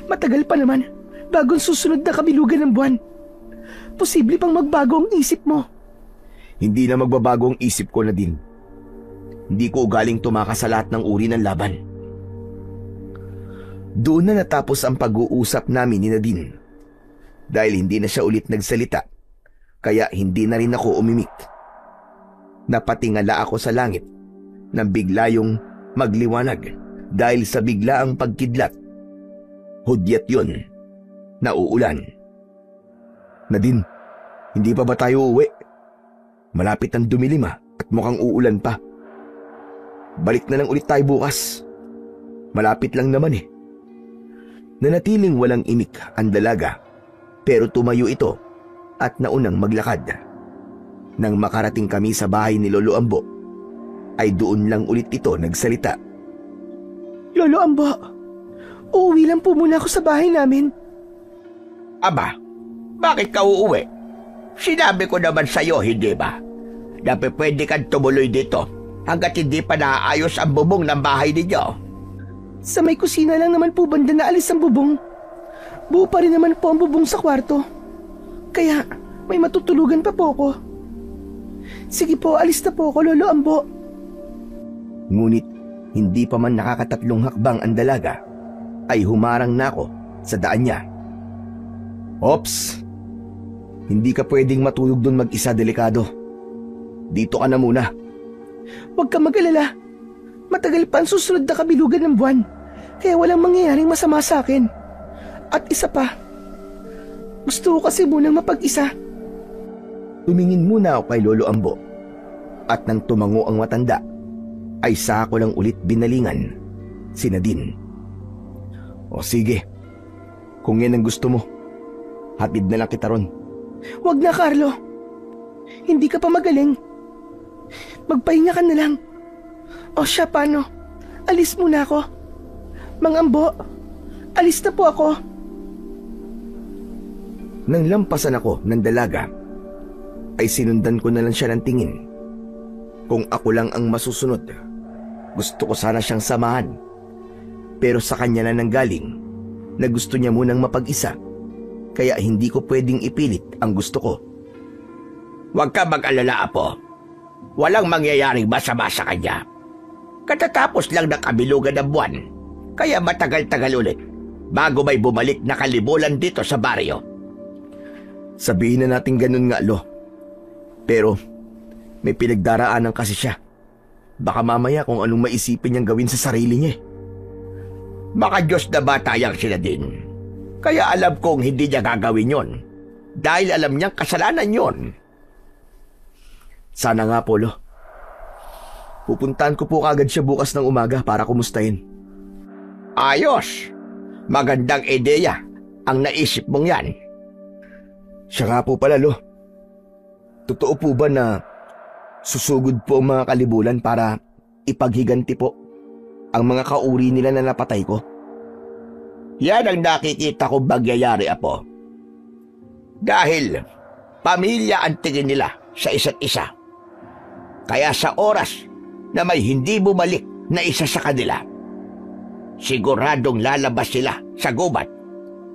Matagal pa naman bago ang susunod na kabilugan ng buwan. Posible pang magbago ang isip mo. Hindi na magbabago ang isip ko, Nadine. Hindi ko ugaling tumakas sa lahat ng uri ng laban. Doon na natapos ang pag-uusap namin ni Nadine. Dahil hindi na siya ulit nagsalita, kaya hindi na rin ako umimik. Napatingala ako sa langit nang bigla yung magliwanag dahil sa biglaang pagkidlat. Hudyat yun na uulan. Nadine, hindi pa ba tayo uuwi? Malapit ang dumilim at mukhang uulan pa. Balik na lang ulit tayo bukas. Malapit lang naman eh. Nanatiling walang imik ang dalaga pero tumayo ito at naunang maglakad. Nang makarating kami sa bahay ni Lolo Ambo, ay doon lang ulit ito nagsalita. Lolo Ambo, uuwi lang po muna ako sa bahay namin. Aba, bakit ka uuwi? Sinabi ko naman sa'yo, hindi ba? Na pwede kang tumuloy dito hanggat hindi pa naayos ang bubong ng bahay ninyo. Sa may kusina lang naman po banda na alis ang bubong. Buo pa rin naman po ang bubong sa kwarto. Kaya may matutulugan pa po ako. Sige po, alis na po ako, Lolo Ambo. Ngunit hindi pa man nakakatatlong hakbang ang dalaga, ay humarang na ako sa daan niya. Ops! Hindi ka pwedeng matulog doon mag-isa, delikado. Dito ka na muna. Huwag ka mag-alala. Matagal pa ang susunod na kabilugan ng buwan, kaya walang mangyayaring masama sa akin. At isa pa, gusto ko kasi munang mapag-isa. Tumingin muna ako kay Lolo Ambo, at nang tumango ang matanda, ay saka ko lang ulit binalingan si Nadine. O sige, kung yan ang gusto mo, hatid na lang kita ron. Huwag na, Carlo. Hindi ka pa magaling. Magpahinga ka na lang. O siya, paano? Alis muna ako. Mang Ambo, alis na po ako. Nang lampasan ako ng dalaga, ay sinundan ko na lang siya ng tingin. Kung ako lang ang masusunod, gusto ko sana siyang samahan. Pero sa kanya na nanggaling na gusto niya munang mapag-isa, kaya hindi ko pwedeng ipilit ang gusto ko. Huwag ka mag-alala, Apo. Walang mangyayaring masama sa kanya. Katatapos lang ng kabilugan ng buwan, kaya matagal-tagal ulit bago may bumalik na kalibulan dito sa baryo. Sabihin na natin ganun nga, Lo. Pero may pinagdaraanan kasi siya. Baka mamaya kung anong maisipin niyang gawin sa sarili niya. Baka Diyos na batayang sila din. Kaya alam kong hindi niya gagawin yon. Dahil alam niyang kasalanan yon. Sana nga po, Lo. Pupuntahan ko po kagad siya bukas ng umaga para kumustahin. Ayos! Magandang ideya ang naisip mong yan. Siya nga po pala, Lo. Totoo po ba na susugod po ang mga kalibulan para ipaghiganti po ang mga kauri nila na napatay ko? Yan ang nakikita kong magyayari, Apo. Dahil pamilya ang tingin nila sa isa't isa. Kaya sa oras na may hindi bumalik na isa sa kanila, siguradong lalabas sila sa gubat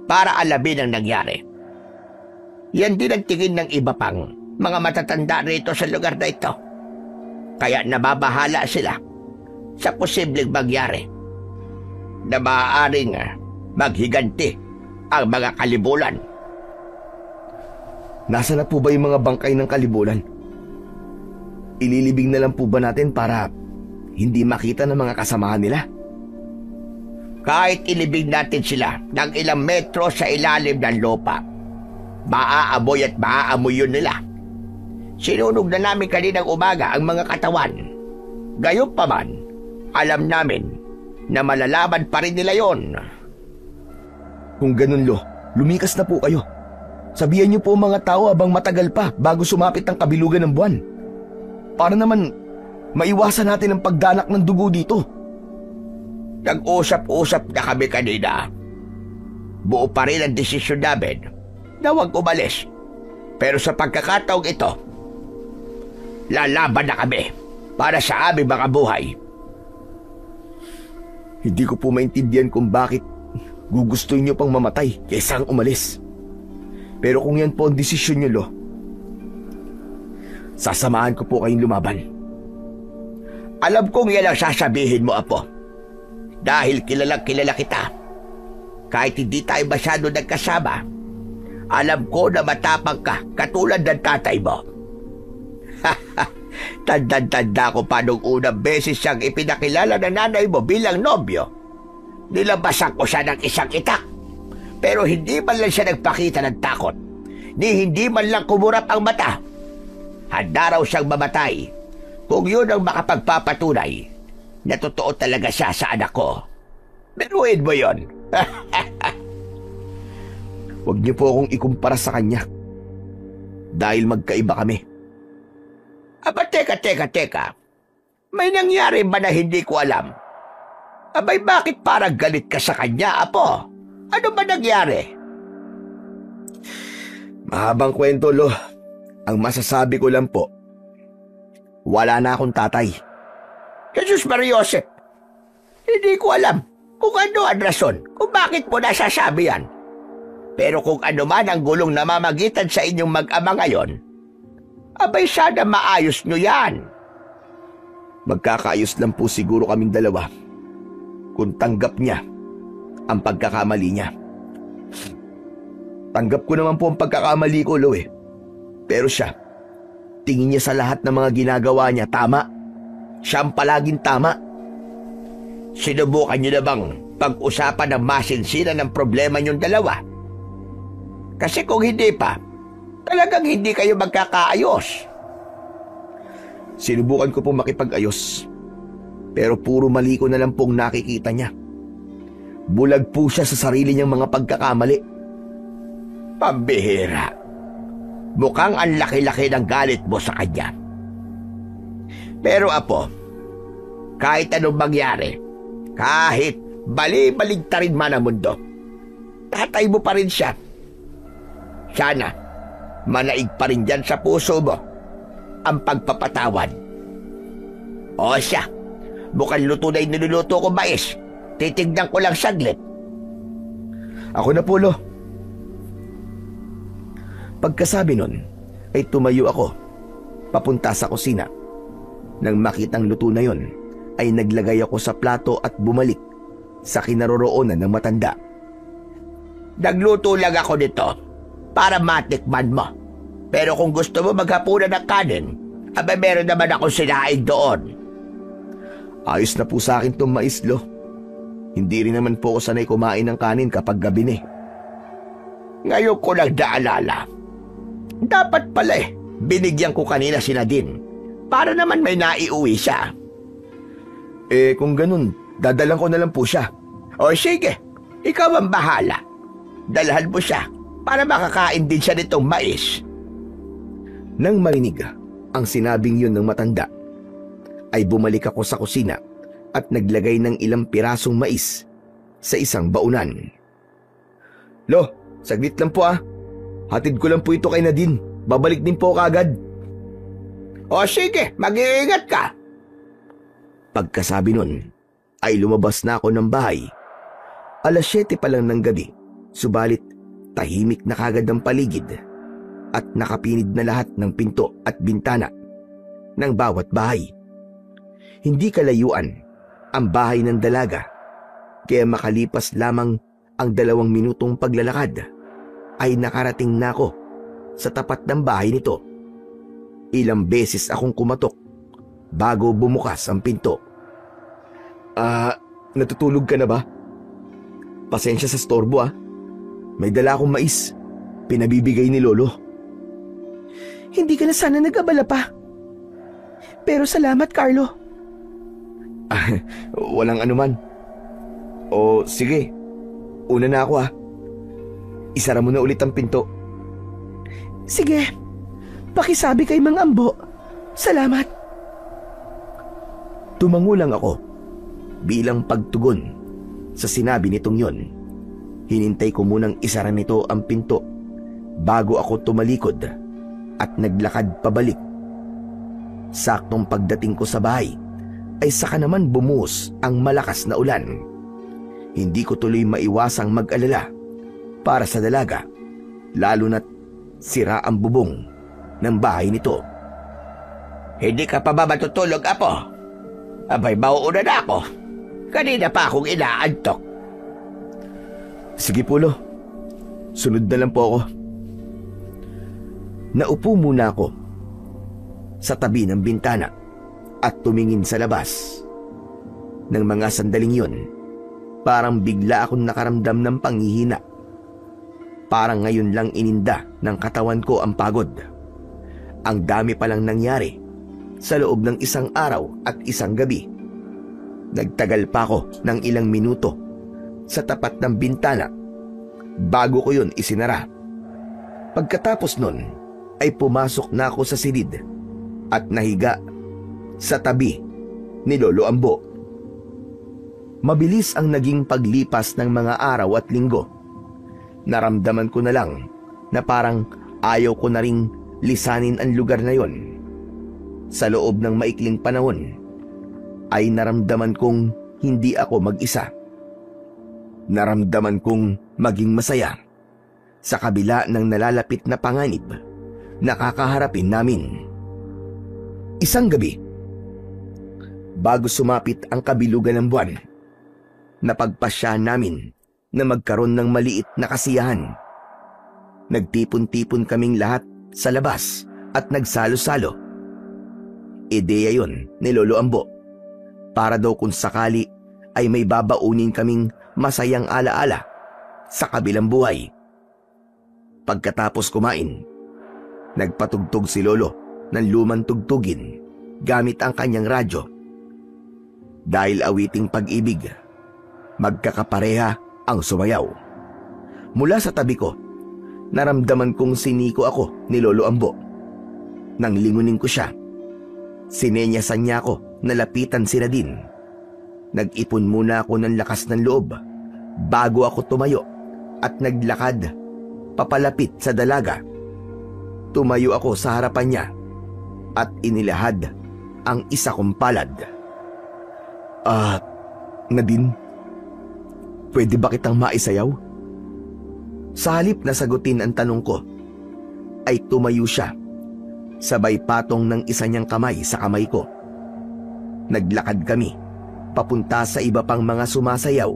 para alamin ang nangyari. Yan din ang tingin ng iba pang mga matatanda rito sa lugar na ito. Kaya nababahala sila sa posibleng mangyari na maaaring maghiganti ang mga kalibulan. Nasa na po ba yung mga bangkay ng kalibulan? Ililibing na lang po ba natin para hindi makita ng mga kasamahan nila? Kahit ilibing natin sila ng ilang metro sa ilalim ng lupa, maaamoy at maaamoy yun nila. Sinunog na namin kaninang umaga ang mga katawan. Gayunpaman, alam namin na malalaman pa rin nila yon. Kung ganun, Lo, lumikas na po kayo. Sabihan niyo po mga tao habang matagal pa bago sumapit ang kabilugan ng buwan. Para naman maiwasan natin ang pagdanak ng dugo dito. Nag-usap-usap na kami kanina. Buo pa rin ang desisyon namin na huwag umalis. Pero sa pagkakataong ito, lalaban na kami para sa aming mga buhay. Hindi ko po maintindihan kung bakit gugustuhin niyo pang mamatay kaysa ang umalis. Pero kung yan po ang desisyon niyo, Lo, sasamahan ko po kayong lumaban. Alam kong yan ang sasabihin mo, Apo. Dahil kilalang kilala kita. Kahit hindi tayo masyado nagkasama, alam ko na matapang ka katulad ng tatay mo. Tanda-tanda ko pa nung unang beses siyang ipinakilala ng nanay mo bilang nobyo. Nilabasan ko siya ng isang itak. Pero hindi man lang siya nagpakita ng takot. Ni hindi man lang kumurap ang mata. Handa raw siyang mamatay kung yun ang makapagpapatunay na totoo talaga siya sa anak ko. Biruin mo yun. Huwag niyo po akong ikumpara sa kanya. Dahil magkaiba kami. Aba, teka. May nangyari ba na hindi ko alam? Abay, bakit parang galit ka sa kanya, Apo? Ano ba nangyari? Mahabang kwento, Lo. Ang masasabi ko lang po, wala na akong tatay. Jesus Mariosep, hindi ko alam kung ano ang rason kung bakit mo nasasabi yan. Pero kung ano man ang gulong namamagitan sa inyong mag-ama ngayon, abay sana maayos nyo yan. Magkakaayos lang po siguro kaming dalawa kung tanggap niya ang pagkakamali niya. Tanggap ko naman po ang pagkakamali ko, Lo, eh. Pero siya, tingin niya sa lahat ng mga ginagawa niya tama. Siya ang palaging tama. Sinubukan nyo na bang pag-usapan ng masinsinan ng problema nyong dalawa? Kasi kung hindi pa, talagang hindi kayo magkakaayos. Sinubukan ko po makipag-ayos. Pero puro mali ko na lang pong nakikita niya. Bulag po siya sa sarili niyang mga pagkakamali. Pambihira. Mukhang ang laki-laki ng galit mo sa kanya. Pero Apo, kahit anong mangyari, kahit bali-baligtarin man ang mundo, tatay mo pa rin siya. Sana, manaig pa rin dyan sa puso mo ang pagpapatawad. O siya, mukhang luto na yung niluluto ko mais. Titignan ko lang saglit. Ako na po, Lo. Pagkasabi nun, ay tumayo ako, papunta sa kusina. Nang makitang luto na yon, ay naglagay ako sa plato at bumalik sa kinaroroonan ng matanda. Nagluto lang ako nito para matikman mo. Pero kung gusto mo maghapunan ng kanin, abay meron naman akong sinain doon. Ayos na po sa akin itong mais, Lo. Hindi rin naman po ako sanay kumain ng kanin kapag gabi na. Ngayon ko lang naalala. Dapat pala binigyan ko kanina si Nadine para naman may naiuwi siya. Kung ganun, dadalan ko na lang po siya. O sige, ikaw ang bahala. Dalhan mo siya para makakain din siya nitong mais. Nang marinig ang sinabing yun ng matanda, ay bumalik ako sa kusina at naglagay ng ilang pirasong mais sa isang baunan. Lo, saglit lang po ah. Hatid ko lang po ito kay Nadine. Babalik din po kagad. O sige, mag-iingat ka. Pagkasabi nun, ay lumabas na ako ng bahay. 7:00 pa lang ng gabi, subalit tahimik na kagad ang paligid at nakapinid na lahat ng pinto at bintana ng bawat bahay. Hindi kalayuan ang bahay ng dalaga, kaya makalipas lamang ang 2 minutong paglalakad, ay nakarating na ako sa tapat ng bahay nito. Ilang beses akong kumatok bago bumukas ang pinto. Natutulog ka na ba? Pasensya sa storbo ah. May dala akong mais. Pinabibigay ni Lolo. Hindi ka na sana nag-abala pa. Pero salamat, Carlo. Walang anuman. O sige, una na ako ah. Isara mo na ulit ang pinto. Sige, pakisabi kay Mang Ambo. Salamat. Tumango lang ako bilang pagtugon sa sinabi nitong yon. Hinintay ko munang isara nito ang pinto bago ako tumalikod at naglakad pabalik. Saktong pagdating ko sa bahay ay saka naman bumuhos ang malakas na ulan. Hindi ko tuloy maiwasang mag-alala para sa dalaga, lalo na't sira ang bubong ng bahay nito. Hindi ka pa ba matutulog, Apo? Abay, mauuna na ako. Kanina pa akong inaantok. Sige po, Lo. Sunod na lang po ako. Naupo muna ako sa tabi ng bintana at tumingin sa labas. Nang mga sandaling yun, parang bigla akong nakaramdam ng panghihina. Parang ngayon lang ininda ng katawan ko ang pagod. Ang dami palang nangyari sa loob ng isang araw at isang gabi. Nagtagal pa ako ng ilang minuto sa tapat ng bintana bago ko yun isinara. Pagkatapos nun ay pumasok na ako sa silid at nahiga sa tabi ni Lolo Ambo. Mabilis ang naging paglipas ng mga araw at linggo. Naramdaman ko na lang na parang ayaw ko na ring lisanin ang lugar na yon. Sa loob ng maikling panahon ay naramdaman kong hindi ako mag-isa. Naramdaman kong maging masaya sa kabila ng nalalapit na panganib na kakaharapin namin. Isang gabi, bago sumapit ang kabilugan ng buwan, napagpasya namin na magkaroon ng maliit na kasiyahan. Nagtipon-tipon kaming lahat sa labas at nagsalo-salo. Ideya yon ni Lolo Ambo para daw kung sakali ay may babaunin kaming masayang alaala sa kabilang buhay. Pagkatapos kumain, nagpatugtog si Lolo ng lumang tugtugin gamit ang kanyang radyo. Dahil awiting pag-ibig, magkakapareha ang sumayaw. Mula sa tabi ko, naramdaman kong siniko ako ni Lolo Ambo. Nang lingunin ko siya, sinenyasan niya ako na lapitan si Nadine. Nag-ipon muna ako ng lakas ng loob bago ako tumayo at naglakad papalapit sa dalaga. Tumayo ako sa harapan niya at inilahad ang isa kong palad. Nadine, pwede ba kitang maisayaw? Sa halip na sagutin ang tanong ko, ay tumayo siya, sabay patong ng isa niyang kamay sa kamay ko. Naglakad kami, papunta sa iba pang mga sumasayaw.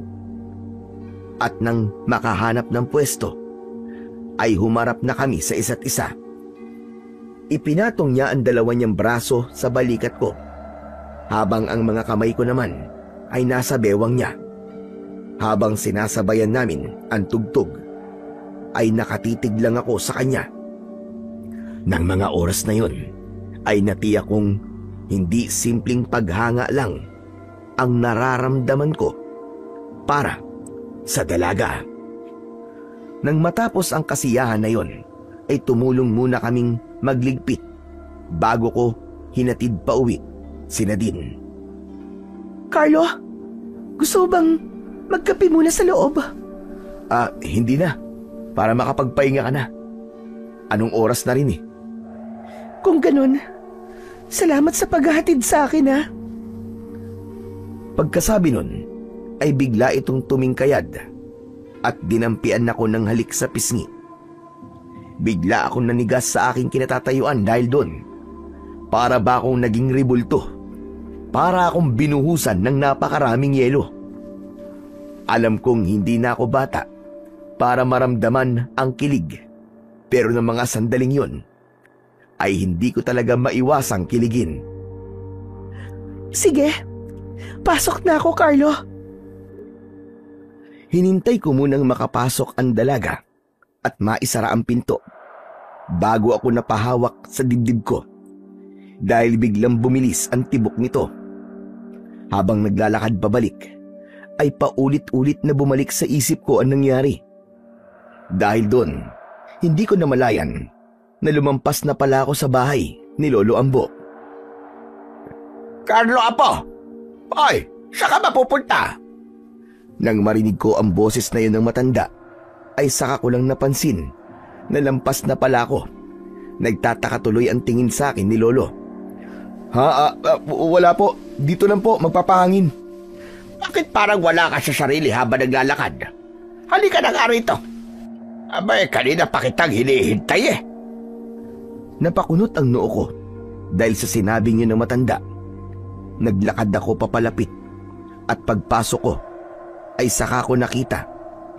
At nang makahanap ng pwesto, ay humarap na kami sa isa't isa. Ipinatong niya ang dalawa niyang braso sa balikat ko, habang ang mga kamay ko naman ay nasa bewang niya. Habang sinasabayan namin ang tugtog, ay nakatitig lang ako sa kanya. Nang mga oras na yon, ay natiyak kong hindi simpleng paghanga lang ang nararamdaman ko para sa dalaga. Nang matapos ang kasiyahan na yon, ay tumulong muna kaming magligpit bago ko hinatid pa uwi si Nadine. Carlo, gusto bang magkape muna sa loob? Hindi na. Para makapagpahinga ka na. Anong oras na rin eh. Kung ganun, salamat sa paghahatid sa akin, ha? Pagkasabi nun, ay bigla itong tumingkayad at dinampian ako ng halik sa pisngi. Bigla akong nanigas sa aking kinatatayuan dahil doon. Para ba akong naging ribulto? Para akong binuhusan ng napakaraming yelo. Alam kong hindi na ako bata para maramdaman ang kilig. Pero ng mga sandaling yon, ay hindi ko talaga maiwasang kiligin. Sige, pasok na ako, Carlo. Hinintay ko munang makapasok ang dalaga at maisara ang pinto bago ako napahawak sa dibdib ko dahil biglang bumilis ang tibok nito. Habang naglalakad pabalik, ay paulit-ulit na bumalik sa isip ko ang nangyari. Dahil doon, hindi ko namalayan na lumampas na pala ako sa bahay ni Lolo Ambo. Carlo, Apo! Hoy, saan ka ba pupunta? Nang marinig ko ang boses na yun ng matanda, ay saka ko lang napansin na lampas na pala ako. Nagtataka tuloy ang tingin sa akin ni Lolo. Wala po. Dito lang po, magpapahangin. Bakit parang wala ka sa sarili habang naglalakad? Halika na nga rito. Abay, kanina pa kitang hinihintay eh. Napakunot ang noo ko dahil sa sinabing yun ng matanda. Naglakad ako papalapit at pagpasok ko ay saka ko nakita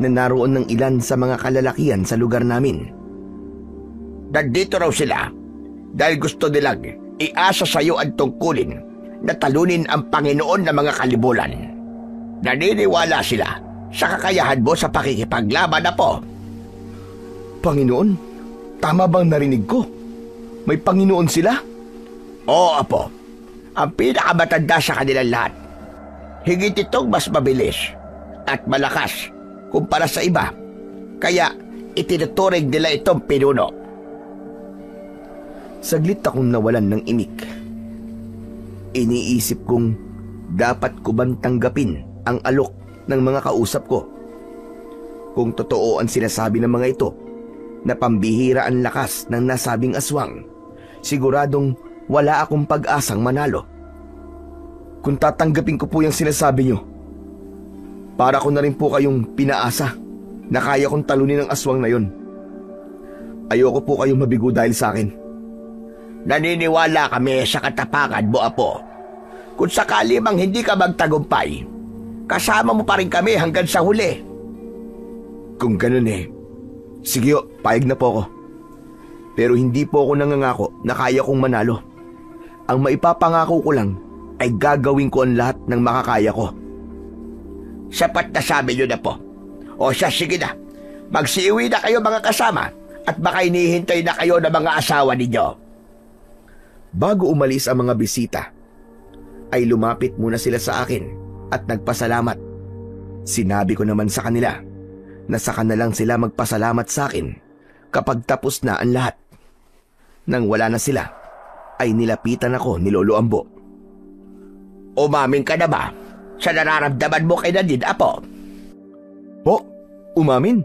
na naroon ng ilan sa mga kalalakihan sa lugar namin. Nandito raw sila dahil gusto nilang iasa sa iyo ang tungkulin na talunin ang Panginoon ng mga kalibulan. Naniniwala sila sa kakayahan mo sa pakikipaglaban na po. Panginoon? Tama bang narinig ko? May Panginoon sila? Oo, Apo. Ang pinakamatanda sa kanilang lahat. Higit itong mas mabilis at malakas kumpara sa iba. Kaya itinuturing nila itong pinuno. Saglit akong nawalan ng imik. Iniisip kong dapat ko bang tanggapin ang alok ng mga kausap ko. Kung totoo ang sinasabi ng mga ito na pambihira ang lakas ng nasabing aswang, siguradong wala akong pag-asang manalo. Kung tatanggapin ko po yung sinasabi nyo, para ko na rin po kayong pinaasa na kaya kong talunin ang aswang na yon. Ayoko po kayong mabigo dahil sa akin. Naniniwala kami sa katapangan mo, Apo. Kung sakali mang hindi ka magtagumpay, kasama mo pa rin kami hanggang sa huli. Kung ganun sige payag na po ako. Pero hindi po ako nangangako na kaya kong manalo. Ang maipapangako ko lang ay gagawin ko ang lahat ng makakaya ko. Sapat na sabi nyo na po. O siya, sige na. Magsiuwi na kayo mga kasama at baka inihintay na kayo ng mga asawa ninyo. Bago umalis ang mga bisita, ay lumapit muna sila sa akin at nagpasalamat. Sinabi ko naman sa kanila na saka na lang sila magpasalamat sa akin kapag tapos na ang lahat. Nang wala na sila, ay nilapitan ako ni Lolo Ambo. Umamin ka na ba sa nararamdaman mo kay Nadine, Apo? Po? Umamin?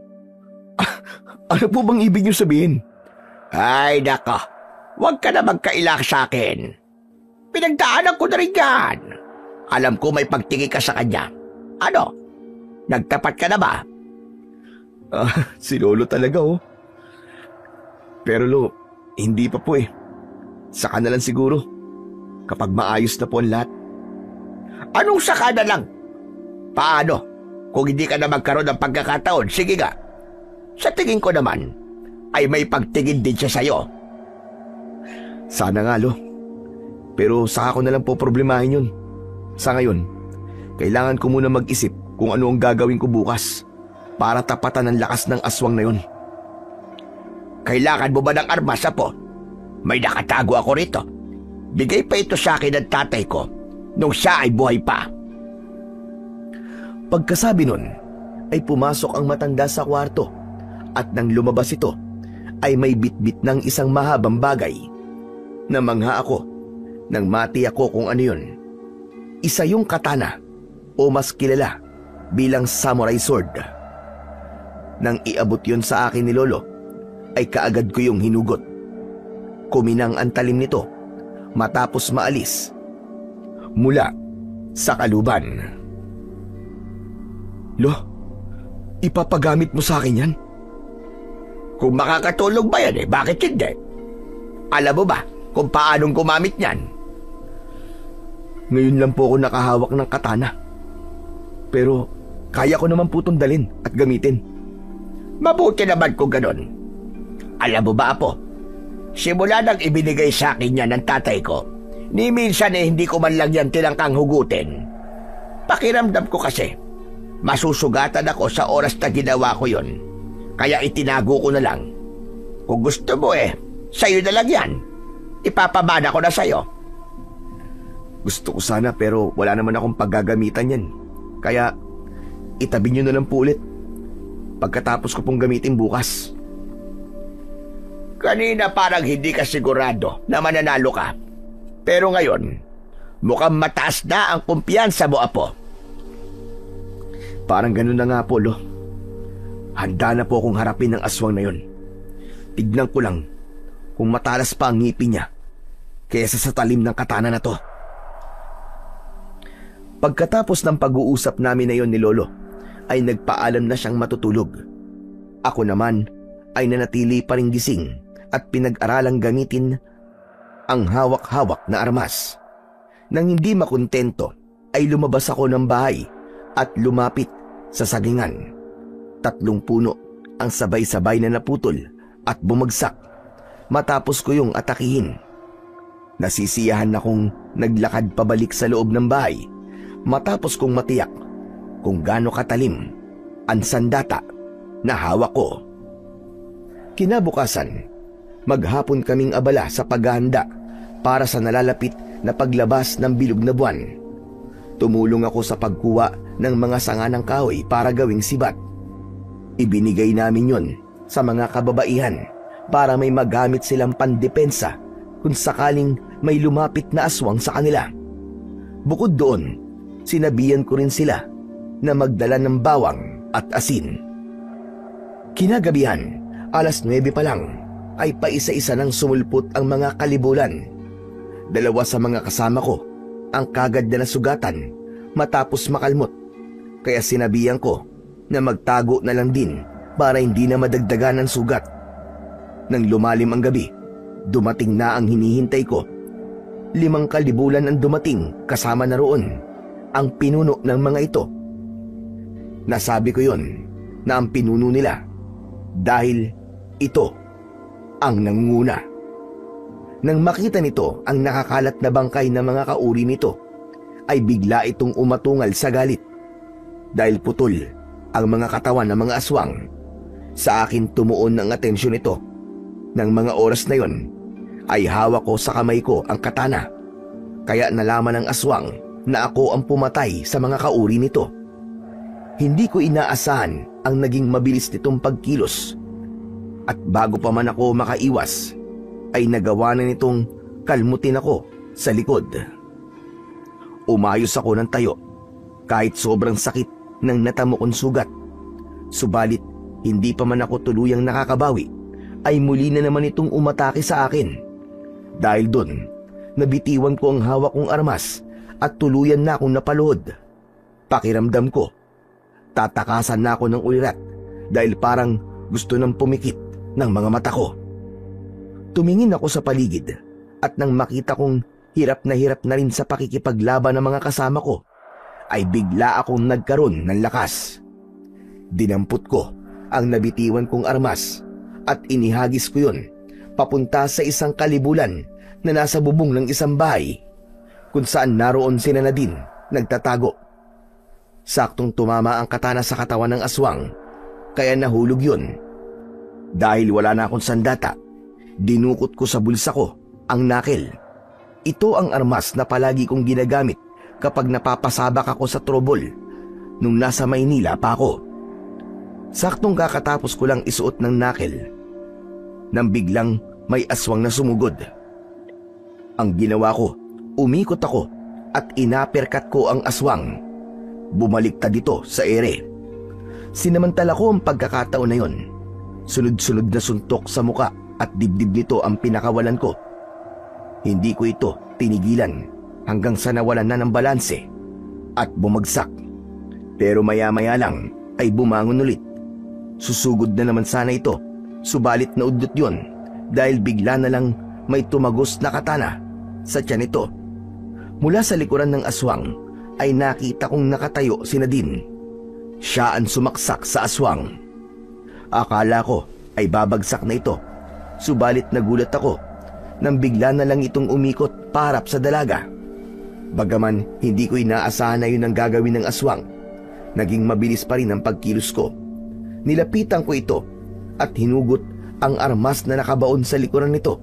Ano po bang ibig niyo sabihin? Ay, nako. Huwag ka na magkailak sa akin. Pinagdaanan ko na rin yan. Alam ko may pagtingin ka sa kanya. Ano? Nagtapat ka na ba? Si Lolo talaga Pero Lo, hindi pa po Saka na lang siguro. Kapag maayos na po ang lahat. Anong saka na lang? Paano? Kung hindi ka na magkaroon ng pagkakataon, sige nga. Sa tingin ko naman, ay may pagtingin din siya sa'yo. Sana nga, Lo. Pero saka ko na lang po problemahin yun. Sa ngayon, kailangan ko muna mag-isip kung ano ang gagawin ko bukas para tapatan ang lakas ng aswang na yun. Kailangan mo ba ng armas, Apo? May nakatago ako rito. Bigay pa ito sa akin ng tatay ko nung siya ay buhay pa. Pagkasabi nun, ay pumasok ang matanda sa kwarto at nang lumabas ito, ay may bitbit ng isang mahabang bagay. Namangha ako nang mati ako kung ano yun. Isa yung katana o mas kilala bilang samurai sword. Nang iabot yun sa akin ni Lolo, ay kaagad ko yung hinugot. Kuminang ang talim nito matapos maalis mula sa kaluban. Lo, ipapagamit mo sa akin yan? Kung makakatulog ba yan bakit hindi? Alam mo ba kung paanong gumamit niyan? Ngayon lang po ako nakahawak ng katana. Pero kaya ko naman po itong dalhin at gamitin. Mabuti naman kung ganon. Alam mo ba, Apo? Simula nang ibinigay sa akin yan ng tatay ko, ni minsan hindi ko man lang yan tinangkang hugutin. Pakiramdam ko kasi, masusugatan ako sa oras na ginawa ko yon. Kaya itinago ko na lang. Kung gusto mo sa'yo na lang yan. Ipapamana ko na sa'yo. Gusto ko sana pero wala naman akong paggagamitan yan. Kaya itabi nyo na lang po ulit pagkatapos ko pong gamitin bukas. Kanina parang hindi ka sigurado na mananalo ka. Pero ngayon, mukhang mataas na ang kumpiyansa mo, Apo. Parang ganun na nga po, Lo. Handa na po akong harapin ang aswang na yon. Tignan ko lang kung matalas pa ang ngipin niya kaysa sa talim ng katana na to. Pagkatapos ng pag-uusap namin na yon ni Lolo, ay nagpaalam na siyang matutulog. Ako naman ay nanatili pa ring gising at pinag-aralang gamitin ang hawak-hawak na armas. Nang hindi makontento, ay lumabas ako ng bahay at lumapit sa sagingan. 3 puno ang sabay-sabay na naputol at bumagsak matapos ko yung atakihin. Nasisiyahan akong naglakad pabalik sa loob ng bahay matapos kong matiyak kung gaano katalim ang sandata na hawak ko. Kinabukasan, maghapon kaming abala sa paghahanda para sa nalalapit na paglabas ng bilog na buwan. Tumulong ako sa pagkuha ng mga sanga ng kahoy para gawing sibat. Ibinigay namin yon sa mga kababaihan para may magamit silang pandepensa kung sakaling may lumapit na aswang sa kanila. Bukod doon, sinabihan ko rin sila na magdala ng bawang at asin. Kinagabihan, 9:00 pa lang, ay paisa-isa nang sumulpot ang mga kalibulan. 2 sa mga kasama ko ang kagad na nasugatan matapos makalmot, kaya sinabihan ko na magtago na lang din para hindi na madagdagan ng sugat. Nang lumalim ang gabi, dumating na ang hinihintay ko. 5 kalibulan ang dumating, kasama na roon ang pinuno ng mga ito. Nasabi ko yon na ang pinuno nila dahil ito ang nangunguna. Nang makita nito ang nakakalat na bangkay ng mga kauri nito, ay bigla itong umatungal sa galit. Dahil putol ang mga katawan ng mga aswang, sa akin tumuon ang atensyon ito. Nang mga oras na yon, ay hawak ko sa kamay ko ang katana. Kaya nalaman ng aswang na ako ang pumatay sa mga kauri nito. Hindi ko inaasahan ang naging mabilis nitong pagkilos. At bago pa man ako makaiwas, ay nagawa na nitong kalmutin ako sa likod. Umayos ako ng tayo kahit sobrang sakit ng natamo kong sugat. Subalit hindi pa man ako tuluyang nakakabawi, ay muli na naman itong umatake sa akin. Dahil doon, nabitiwan ko ang hawak kong armas at tuluyan na akong napaluhod. Pakiramdam ko, tatakasan na ako ng ulirat dahil parang gusto nang pumikit ng mga mata ko. Tumingin ako sa paligid at nang makita kong hirap na rin sa pakikipaglaban ng mga kasama ko, ay bigla akong nagkaroon ng lakas. Dinampot ko ang nabitiwan kong armas at inihagis ko yun papunta sa isang kalibulan na nasa bubong ng isang bahay kung saan naroon si Nadine nagtatago. Saktong tumama ang katana sa katawan ng aswang, kaya nahulog yun. Dahil wala na akong sandata, dinukot ko sa bulsa ko ang knuckle. Ito ang armas na palagi kong ginagamit kapag napapasabak ako sa trouble nung nasa Maynila pa ako. Saktong kakatapos ko lang isuot ng knuckle nang biglang may aswang na sumugod. Ang ginawa ko, umikot ako at inaperkat ko ang aswang. Bumaliktad dito sa ere. Sinamantala ko ang pagkakataon na yon. Sunod-sunod na suntok sa muka at dibdib nito ang pinakawalan ko. Hindi ko ito tinigilan hanggang sa nawalan na ng balanse at bumagsak. Pero maya-maya lang ay bumangon ulit. Susugod na naman sana ito, subalit naudlot yon dahil bigla na lang may tumagos na katana sa tiyan nito. Mula sa likuran ng aswang ay nakita kong nakatayo si Nadine. Siya ang sumaksak sa aswang. Akala ko ay babagsak na ito, subalit nagulat ako nang bigla na lang itong umikot paharap sa dalaga. Bagaman hindi ko inaasahan na yun ang gagawin ng aswang, naging mabilis pa rin ang pagkilos ko. Nilapitan ko ito at hinugot ang armas na nakabaon sa likuran nito,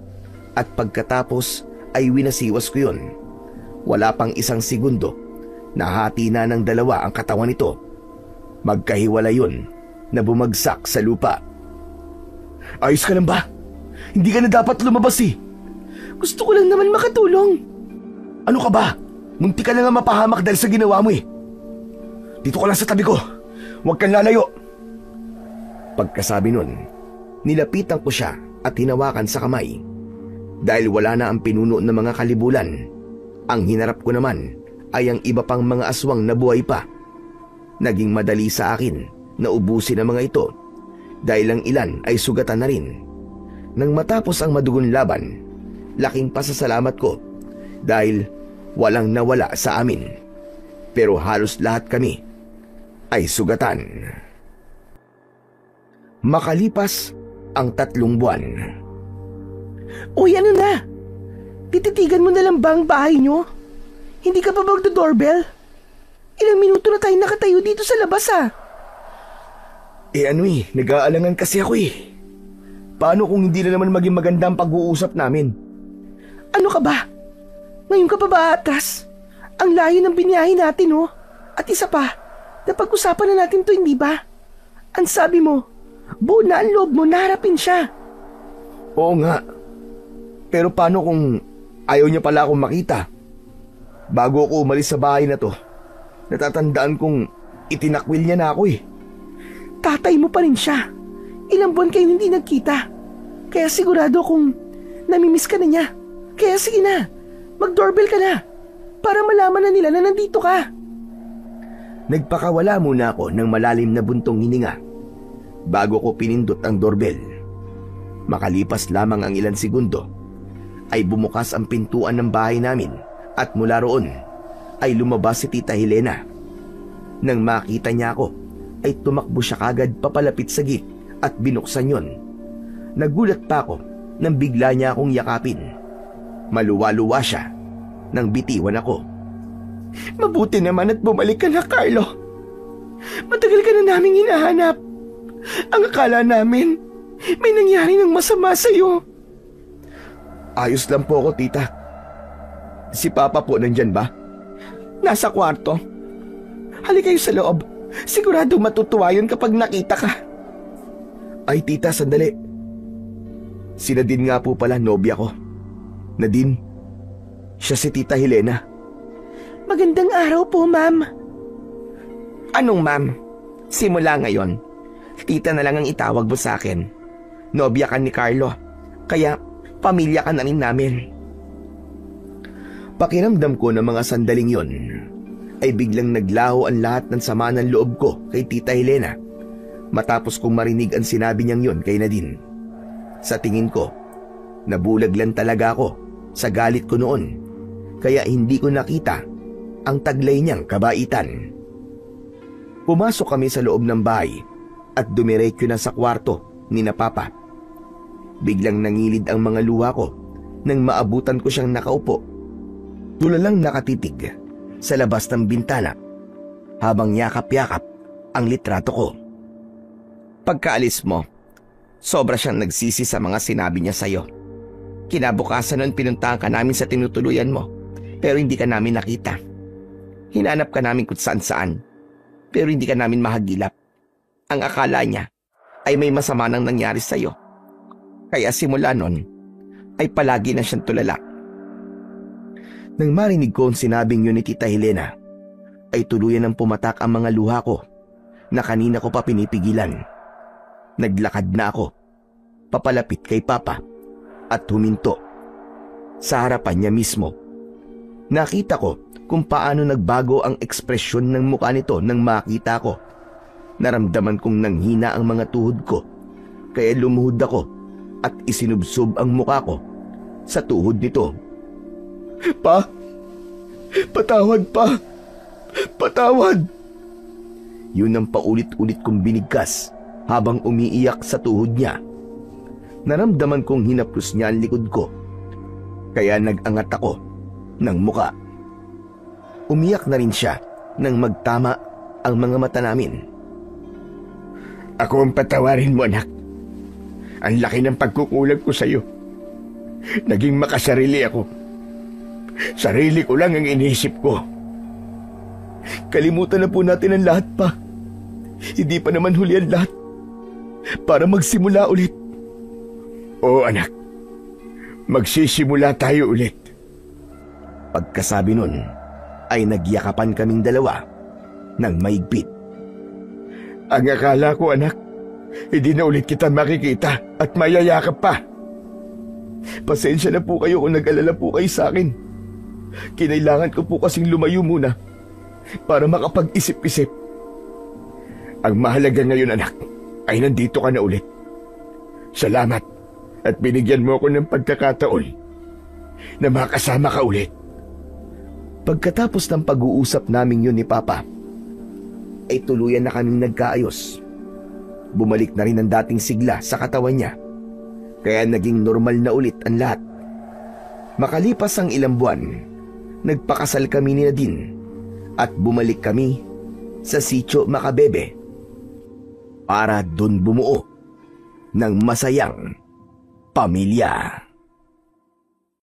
at pagkatapos ay winasiwas ko yun. Wala pang 1 segundo, nahati na ng 2 ang katawan nito. Magkahiwala yun na bumagsak sa lupa. Ayos ka lang ba? Hindi ka na dapat lumabas eh. Gusto ko lang naman makatulong. Ano ka ba? Munti ka na nga mapahamak dahil sa ginawa mo eh. Dito ka lang sa tabi ko. Huwag kang lalayo. Pagkasabi nun, nilapitan ko siya at hinawakan sa kamay. Dahil wala na ang pinuno ng mga kalibulan, ang hinarap ko naman ay ang iba pang mga aswang na buhay pa. Naging madali sa akin na ubusin ang mga ito dahil ang ilan ay sugatan na rin. Nang matapos ang madugon laban, laking pasasalamat ko dahil walang nawala sa amin. Pero halos lahat kami ay sugatan. Makalipas ang 3 buwan. Uy, ano na? Tititigan mo na lang ba ang bahay nyo? Hindi ka pa magdo-doorbell? Ilang minuto na tayo nakatayo dito sa labas Nag-aalangan kasi ako Paano kung hindi na naman maging maganda ang pag-uusap namin? Ano ka ba? Ngayon ka pa ba atras? Ang layo ng biniyahe natin At isa pa, napag-usapan na natin to, hindi ba? Ang sabi mo, buo na ang loob mo na harapin siya. Oo nga. Pero paano kung ayaw niya pala akong makita? Bago ako umalis sa bahay na to, natatandaan kong itinakwil niya na ako Tatay mo pa rin siya. Ilang buwan kayo hindi nagkita. Kaya sigurado kung namimiss ka na niya. Kaya sige na, mag-doorbell ka na para malaman na nila na nandito ka. Nagpakawala muna ako ng malalim na buntong hininga bago ko pinindot ang doorbell. Makalipas lamang ang ilang segundo ay bumukas ang pintuan ng bahay namin at mula roon ay lumabas si Tita Helena. Nang makita niya ako ay tumakbo siya kagad papalapit sa gate at binuksan yon. Nagulat pa ako nang bigla niya akong yakapin. Maluwa-luwa siya nang bitiwan ako. Mabuti naman at bumalik ka na, Carlo. Matagal ka na naming hinahanap. Ang akala namin, may nangyari ng masama sa'yo. Ayos lang po ako, tita. Si Papa po nandyan ba? Nasa kwarto. Halika kayo sa loob. Sigurado matutuwa yun kapag nakita ka. Ay, tita, sandali. Si Nadine nga po pala, nobya ko. Nadine, siya si Tita Helena. Magandang araw po, ma'am. Anong ma'am? Simula ngayon, tita na lang ang itawag mo sa akin. Nobya ka ni Carlo, kaya pamilya ka na rin namin. Pakiramdam ko na mga sandaling yon ay biglang naglaho ang lahat ng sama ng loob ko kay Tita Helena matapos kong marinig ang sinabi niyang yon kay Nadine. Sa tingin ko, nabulag lang talaga ako sa galit ko noon kaya hindi ko nakita ang taglay niyang kabaitan. Pumasok kami sa loob ng bahay at dumiretso na sa kwarto ni na Papa. Biglang nangilid ang mga luha ko nang maabutan ko siyang nakaupo. Tulalang nakatitig sa labas ng bintana habang yakap-yakap ang litrato ko. Pagkaalis mo, sobra siyang nagsisi sa mga sinabi niya sa'yo. Kinabukasan nun pinuntahan ka namin sa tinutuluyan mo pero hindi ka namin nakita. Hinanap ka namin kung saan-saan pero hindi ka namin mahagilap. Ang akala niya ay may masama nang nangyari sa'yo. Kaya simula nun ay palagi na siyang tulala. Nang marinig ko ang sinabing yun ni Tita Helena, ay tuluyan ng pumatak ang mga luha ko na kanina ko pa pinipigilan. Naglakad na ako, papalapit kay Papa at huminto. Sa harapan niya mismo, nakita ko kung paano nagbago ang ekspresyon ng mukha nito nang makita ko. Naramdaman kong nanghina ang mga tuhod ko, kaya lumuhod ako at isinubsob ang mukha ko sa tuhod nito. Pa! Patawad, Pa! Patawad! Yun ang paulit-ulit kong binigkas habang umiiyak sa tuhod niya. Naramdaman kong hinaplos niya ang likod ko, kaya nag-angat ako ng muka. Umiyak na rin siya nang magtama ang mga mata namin. Ako ang patawarin mo, anak. Ang laki ng pagkukulang ko sa'yo. Naging makasarili ako. Sarili ko lang ang inisip ko. Kalimutan na po natin ang lahat, Pa. Hindi pa naman huli ang lahat. Para magsimula ulit. Oo, anak. Magsisimula tayo ulit. Pagkasabi nun, ay nagyakapan kaming dalawa ng maigpit. Ang akala ko, anak, hindi na ulit kita makikita at mayayakap pa. Pasensya na po kayo kung nag-alala po kayo sa akin. Kinailangan ko po kasing lumayo muna para makapag-isip-isip. Ang mahalaga ngayon, anak, ay nandito ka na ulit. Salamat at binigyan mo ako ng pagkakataon na makasama ka ulit. Pagkatapos ng pag-uusap namin yun ni Papa, ay tuluyan na kaming nagkaayos. Bumalik na rin ang dating sigla sa katawan niya, kaya naging normal na ulit ang lahat. Makalipas ang ilang buwan, nagpakasal kami ni Nadine at bumalik kami sa Sitio Macabebe para dun bumuo ng masayang pamilya.